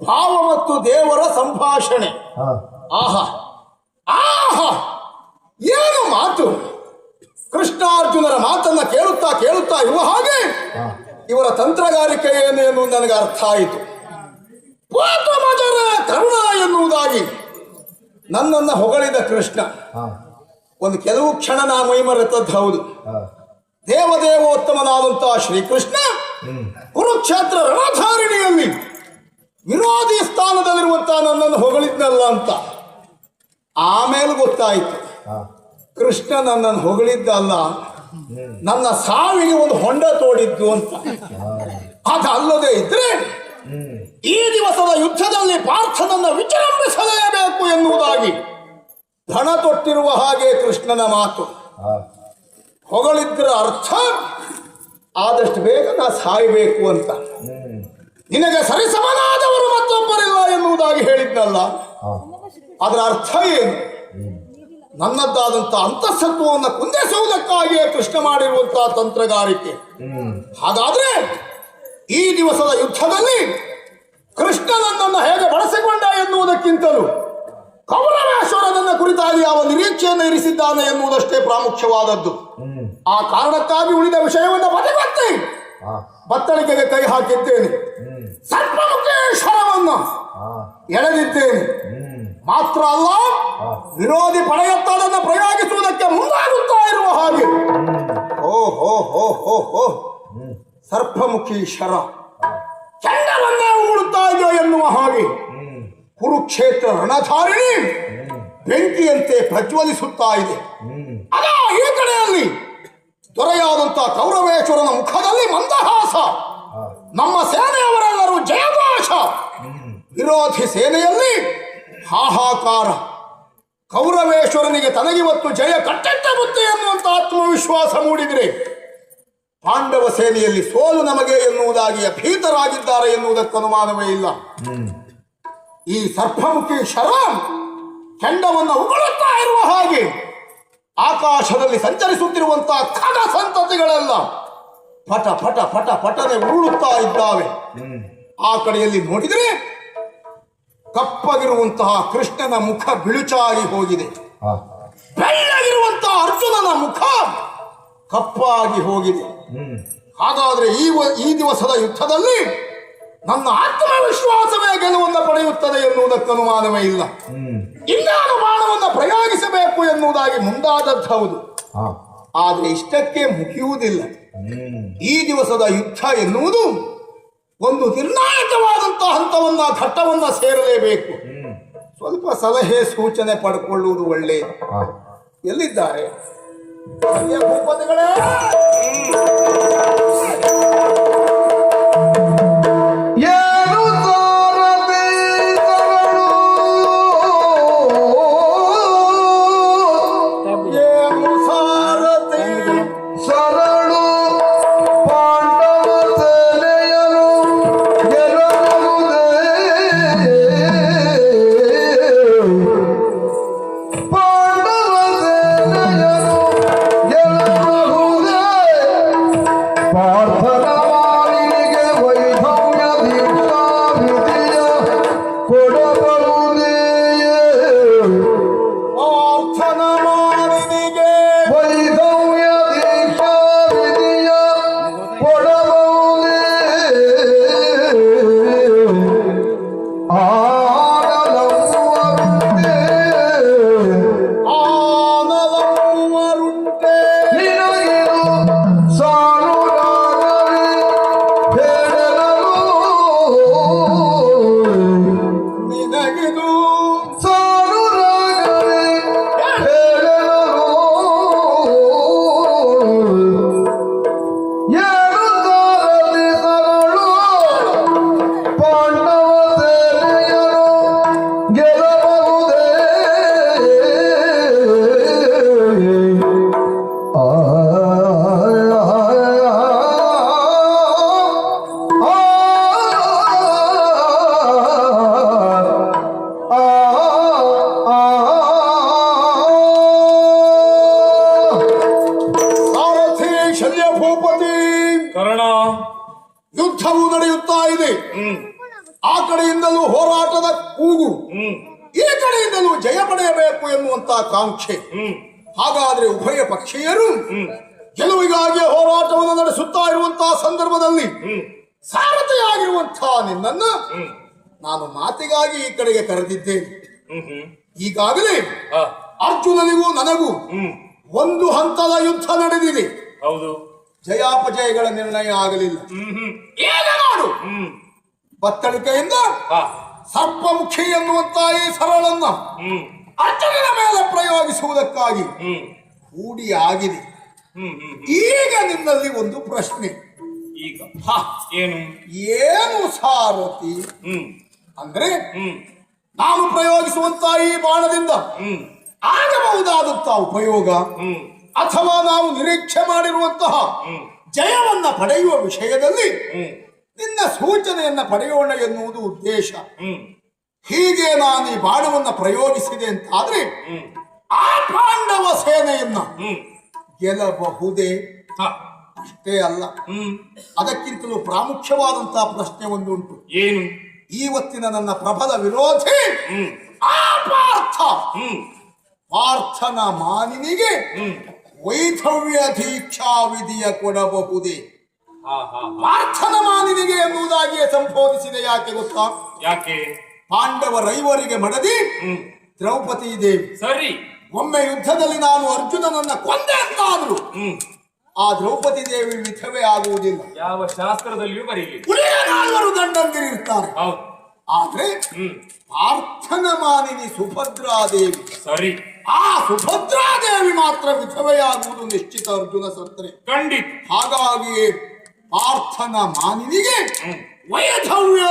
[SPEAKER 2] ಭಾವ ಮತ್ತು ದೇವರ ಸಂಭಾಷಣೆ. ಆಹಾ ಆಹಾ, ಏನು ಮಾತು! ಕೃಷ್ಣಾರ್ಜುನರ ಮಾತನ್ನ ಕೇಳುತ್ತಾ ಕೇಳುತ್ತಾ ಇರುವ ಹಾಗೆ ಇವರ ತಂತ್ರಗಾರಿಕೆ ಏನು ಎನ್ನುವುದು ನನಗೆ ಅರ್ಥ ಆಯಿತು. ಕರುಣ ಎನ್ನುವುದಾಗಿ ನನ್ನನ್ನ ಹೊಗಳಿದ ಕೃಷ್ಣ ಒಂದು ಕೆಲವು ಕ್ಷಣ ನಾ ಮೈಮರೆತದ್ದು ಹೌದು. ದೇವದೇವೋತ್ತಮನಾದಂತಹ ಶ್ರೀಕೃಷ್ಣ ಕುರುಕ್ಷೇತ್ರ ರಣಧಾರಿಣಿಯಲ್ಲಿ ವಿರೋಧಿ ಸ್ಥಾನದಲ್ಲಿರುವಂತಹ ನನ್ನನ್ನು ಹೊಗಳಿದ್ನಲ್ಲ ಅಂತ ಆಮೇಲೆ ಗೊತ್ತಾಯಿತು. ಕೃಷ್ಣ ನನ್ನನ್ನು ಹೊಗಳಿದ್ದಲ್ಲ, ನನ್ನ ಸಾವಿಗೆ ಒಂದು ಹೊಂಡ ತೋಡಿದ್ದು ಅಂತ. ಅದಲ್ಲದೆ ಇದ್ರೆ ಈ ದಿವಸದ ಯುದ್ಧದಲ್ಲಿ ಪಾರ್ಥನನ್ನ ವಿಜೃಂಭಿಸಲೇಬೇಕು ಎನ್ನುವುದಾಗಿ ಪಣ ತೊಟ್ಟಿರುವ ಹಾಗೆ ಕೃಷ್ಣನ ಮಾತು. ಹೊಗಳಿದ್ರ ಅರ್ಥ ಆದಷ್ಟು ಬೇಗ ನಾ ಸಾಯಬೇಕು ಅಂತ. ನಿನಗೆ ಸರಿಸಮನಾದವರು ಮತ್ತೊಬ್ಬರಿಲ್ಲ ಎನ್ನುವುದಾಗಿ ಹೇಳಿದ್ನಲ್ಲ, ಅದರ ಅರ್ಥ ಏನು? ನನ್ನದ್ದಾದಂತಹ ಅಂತಃಸತ್ವವನ್ನು ಕುಂದಿಸುವುದಕ್ಕಾಗಿಯೇ ಕೃಷ್ಣ ಮಾಡಿರುವಂತಹ ತಂತ್ರಗಾರಿಕೆ. ಹಾಗಾದ್ರೆ ಈ ದಿವಸದ ಯುದ್ಧದಲ್ಲಿ ಕೃಷ್ಣ ನನ್ನನ್ನು ಹೇಗೆ ಬಳಸಿಕೊಂಡ ಎನ್ನುವುದಕ್ಕಿಂತಲೂ ಕೌರವೇಶ್ವರನನ್ನ ಕುರಿತಾಗಿ ಯಾವ ನಿರೀಕ್ಷೆಯನ್ನು ಇರಿಸಿದ್ದಾನೆ ಎನ್ನುವುದಷ್ಟೇ ಪ್ರಾಮುಖ್ಯವಾದದ್ದು. ಆ ಕಾರಣಕ್ಕಾಗಿ ಉಳಿದ ವಿಷಯವನ್ನು ಬದಿಗೊತ್ತಿ ಬತ್ತಳಿಕೆಗೆ ಕೈ ಹಾಕಿದ್ದೇನೆ. ಸರ್ಪಮುಖೇಶ್ವರವನ್ನ ಎಳೆದಿದ್ದೇನೆ. ಮಾತ್ರ ಅಲ್ಲ, ವಿರೋಧಿ ಪಡೆಯತ್ತದನ್ನು ಪ್ರಯೋಗಿಸುವುದಕ್ಕೆ ಮುಂದಾಗುತ್ತಾ ಇರುವ ಹಾಗೆ. ಓ ಹೋ ಹೋ ಹೋ ಹೋ ಸರ್ಪಮುಖಿ ಶರ ಚಂಡವನ್ನೇ ಉಗುಳುತ್ತಾ ಇದೆಯೋ ಎನ್ನುವ ಹಾಗೆ ಕುರುಕ್ಷೇತ್ರ ರಣಧಾರಿಣಿ ಬೆಂಕಿಯಂತೆ ಪ್ರಜ್ವಲಿಸುತ್ತಾ ಇದೆ. ಅದ ಈ ಕಡೆಯಲ್ಲಿ ದೊರೆಯಾದಂತ ಕೌರವೇಶ್ವರನ ಮುಖದಲ್ಲಿ ಮಂದಹಾಸ, ನಮ್ಮ ಸೇನೆಯವರೆಲ್ಲರೂ ಜಯಘೋಷ, ವಿರೋಧಿ ಸೇನೆಯಲ್ಲಿ ಹಾಹಾಕಾರ. ಕೌರವೇಶ್ವರನಿಗೆ ತನಗಿವತ್ತು ಜಯ ಕಟ್ಟಿಟ್ಟ ಬುದ್ಧಿ ಎನ್ನುವಂತ ಆತ್ಮವಿಶ್ವಾಸ ಮೂಡಿದರೆ ಪಾಂಡವ ಸೇನೆಯಲ್ಲಿ ಸೋಲು ನಮಗೆ ಎನ್ನುವುದಾಗಿ ಅಭೀತರಾಗಿದ್ದಾರೆ ಎನ್ನುವುದಕ್ಕೆ ಅನುಮಾನವೇ ಇಲ್ಲ. ಈ ಸರ್ಪಮುಖಿ ಶರ ಕೆಂಡವನ್ನು ಉಗುಳುತ್ತಾ ಇರುವ ಹಾಗೆ ಆಕಾಶದಲ್ಲಿ ಸಂಚರಿಸುತ್ತಿರುವಂತಹ ಖಗ ಸಂತತಿಗಳೆಲ್ಲ ಪಟ ಪಟ ಪಟ ಪಟನೆ ಉರುಳುತ್ತಾ ಇದ್ದಾವೆ. ಆ ಕಡೆಯಲ್ಲಿ ನೋಡಿದರೆ ಕಪ್ಪಗಿರುವಂತಹ ಕೃಷ್ಣನ ಮುಖ ಬಿಳುಚಾಗಿ ಹೋಗಿದೆ. ಬೆಳ್ಳಗಿರುವಂತಹ ಅರ್ಜುನನ ಮುಖ ಕಪ್ಪಾಗಿ ಹೋಗಿದೆ. ಹಾಗಾದ್ರೆ ಈ ದಿವಸದ ಯುದ್ಧದಲ್ಲಿ ನನ್ನ ಆತ್ಮವಿಶ್ವಾಸವೇ ಗೆಲುವನ್ನು ಪಡೆಯುತ್ತದೆ ಎನ್ನುವುದಕ್ಕೆ ಅನುಮಾನವೇ ಇಲ್ಲ. ಇನ್ನಾನು ಬಾಣವನ್ನು ಪ್ರಯೋಗಿಸಬೇಕು ಎನ್ನುವುದಾಗಿ ಮುಂದಾದದ್ದು ಹೌದು, ಆದರೆ ಇಷ್ಟಕ್ಕೆ ಮುಗಿಯುವುದಿಲ್ಲ. ಈ ದಿವಸದ ಯುದ್ಧ ಎನ್ನುವುದು ಒಂದು ನಿರ್ಣಾಯಕವಾದಂತಹ ಹಂತವನ್ನ ಘಟ್ಟವನ್ನ ಸೇರಲೇಬೇಕು. ಸ್ವಲ್ಪ ಸಲಹೆ ಸೂಚನೆ ಪಡ್ಕೊಳ್ಳುವುದು ಒಳ್ಳೆಯದು. ಎಲ್ಲಿದ್ದಾರೆ ಭೂಪತಿಗಳೇ? ಯುದ್ಧವು ನಡೆಯುತ್ತಾ ಇದೆ. ಆ ಕಡೆಯಿಂದಲೂ ಹೋರಾಟದ ಕೂಗು, ಈ ಕಡೆಯಿಂದಲೂ ಜಯ ಪಡೆಯಬೇಕು ಎನ್ನುವಂತ ಕಾಂಕ್ಷೆ. ಹಾಗಾದ್ರೆ ಉಭಯ ಪಕ್ಷೀಯರು ಗೆಲುವಿಗಾಗಿ ಹೋರಾಟವನ್ನು ನಡೆಸುತ್ತಾ ಇರುವಂತಹ ಸಂದರ್ಭದಲ್ಲಿ ಸಾರಥಿಯಾಗಿರುವಂತಹ ನಿನ್ನನ್ನು ನಾನು ಮಾತಿಗಾಗಿ ಈ ಕಡೆಗೆ ಕರೆದಿದ್ದೇನೆ. ಈಗಾಗಲೇ ಅರ್ಜುನನಿಗೂ ನನಗೂ ಒಂದು ಹಂತದ ಯುದ್ಧ ನಡೆದಿದೆ.
[SPEAKER 3] ಹೌದು,
[SPEAKER 2] ಜಯಾಪಜಯಗಳ ನಿರ್ಣಯ ಆಗಲಿಲ್ಲ. ಈಗ ನೋಡು, ಬತ್ತಳಿಕೆಯಿಂದ ಸರ್ಪಮುಖಿ ಎನ್ನುವಂತ ಈ ಸರಳನ್ನ ಅರ್ಜುನನ ಮೇಲೆ ಪ್ರಯೋಗಿಸುವುದಕ್ಕಾಗಿ ಕೂಡಿ ಆಗಿದೆ. ಈಗ ನಿನ್ನಲ್ಲಿ ಒಂದು ಪ್ರಶ್ನೆ.
[SPEAKER 3] ಈಗ ಏನು
[SPEAKER 2] ಸಾರಥಿ ಅಂದ್ರೆ ನಾನು ಪ್ರಯೋಗಿಸುವಂತ ಈ ಬಾಣದಿಂದ ಆಗಬಹುದಾದಂತ ಉಪಯೋಗ ಅಥವಾ ನಾವು ನಿರೀಕ್ಷೆ ಮಾಡಿರುವಂತಹ ಜಯವನ್ನ ಪಡೆಯುವ ವಿಷಯದಲ್ಲಿ ನಿನ್ನ ಸೂಚನೆಯನ್ನ ಪಡೆಯೋಣ ಎನ್ನುವುದು ಉದ್ದೇಶ. ಹೀಗೆ ನಾನು ಈ ಬಾಣವನ್ನ ಪ್ರಯೋಗಿಸಿದೆ ಅಂತಾದ್ರೆ ಆ ಪಾಂಡವ ಸೇನೆಯನ್ನ ಗೆಲ್ಲಬಹುದೇ? ಅಷ್ಟೇ ಅಲ್ಲ, ಅದಕ್ಕಿಂತಲೂ ಪ್ರಾಮುಖ್ಯವಾದಂತಹ ಪ್ರಶ್ನೆ ಒಂದು ಉಂಟು.
[SPEAKER 3] ಏನು?
[SPEAKER 2] ಇವತ್ತಿನ ನನ್ನ ಪ್ರಬಲ ವಿರೋಧಿ ಆ ಪಾರ್ಥನ ಮಾನಿನಿಗೆ ವೈಧವ್ಯ ದೀಕ್ಷಾ ವಿಧಿಯ ಕೊಡಬಹುದೇ? ಪಾರ್ಥನ ಮಾನಿನಿಗೆ ಎನ್ನುವುದಾಗಿಯೇ ಸಂಬೋಧಿಸಿದೆ. ಯಾಕೆ ಗೊತ್ತಾ?
[SPEAKER 3] ಯಾಕೆ?
[SPEAKER 2] ಪಾಂಡವರೈವರಿಗೆ ಮಡದಿ ದ್ರೌಪದಿ ದೇವಿ
[SPEAKER 3] ಸರಿ
[SPEAKER 2] ಒಮ್ಮೆ ಯುದ್ಧದಲ್ಲಿ ನಾನು ಅರ್ಜುನನನ್ನ ಕೊಂದೆ ಅಂತಾದ್ರು ಆ ದ್ರೌಪದಿ ದೇವಿ ವಿಧವೆ ಆಗುವುದಿಲ್ಲ.
[SPEAKER 4] ಯಾವ ಶಾಸ್ತ್ರದಲ್ಲಿಯೂ ಬರೀಲಿ.
[SPEAKER 2] ಉಳಿದ 4 ದಂಡಂದಿರಿರ್ತಾರೆ.
[SPEAKER 4] ಹೌದು.
[SPEAKER 2] ಆದ್ರೆ ಪಾರ್ಥನ ಮಾನಿನಿ ಸುಭದ್ರಾದೇವಿ,
[SPEAKER 4] ಸರಿ,
[SPEAKER 2] ಆ ಸುಭದ್ರಾದೇವಿ ಮಾತ್ರ ವಿಧವೆಯಾಗುವುದು ನಿಶ್ಚಿತ ಅರ್ಜುನ ಸತ್ತರೆ.
[SPEAKER 4] ಖಂಡಿತ.
[SPEAKER 2] ಹಾಗಾಗಿಯೇ ಪಾರ್ಥನ ಮಾನಿನಿಗೆ ವೈಧವ್ಯ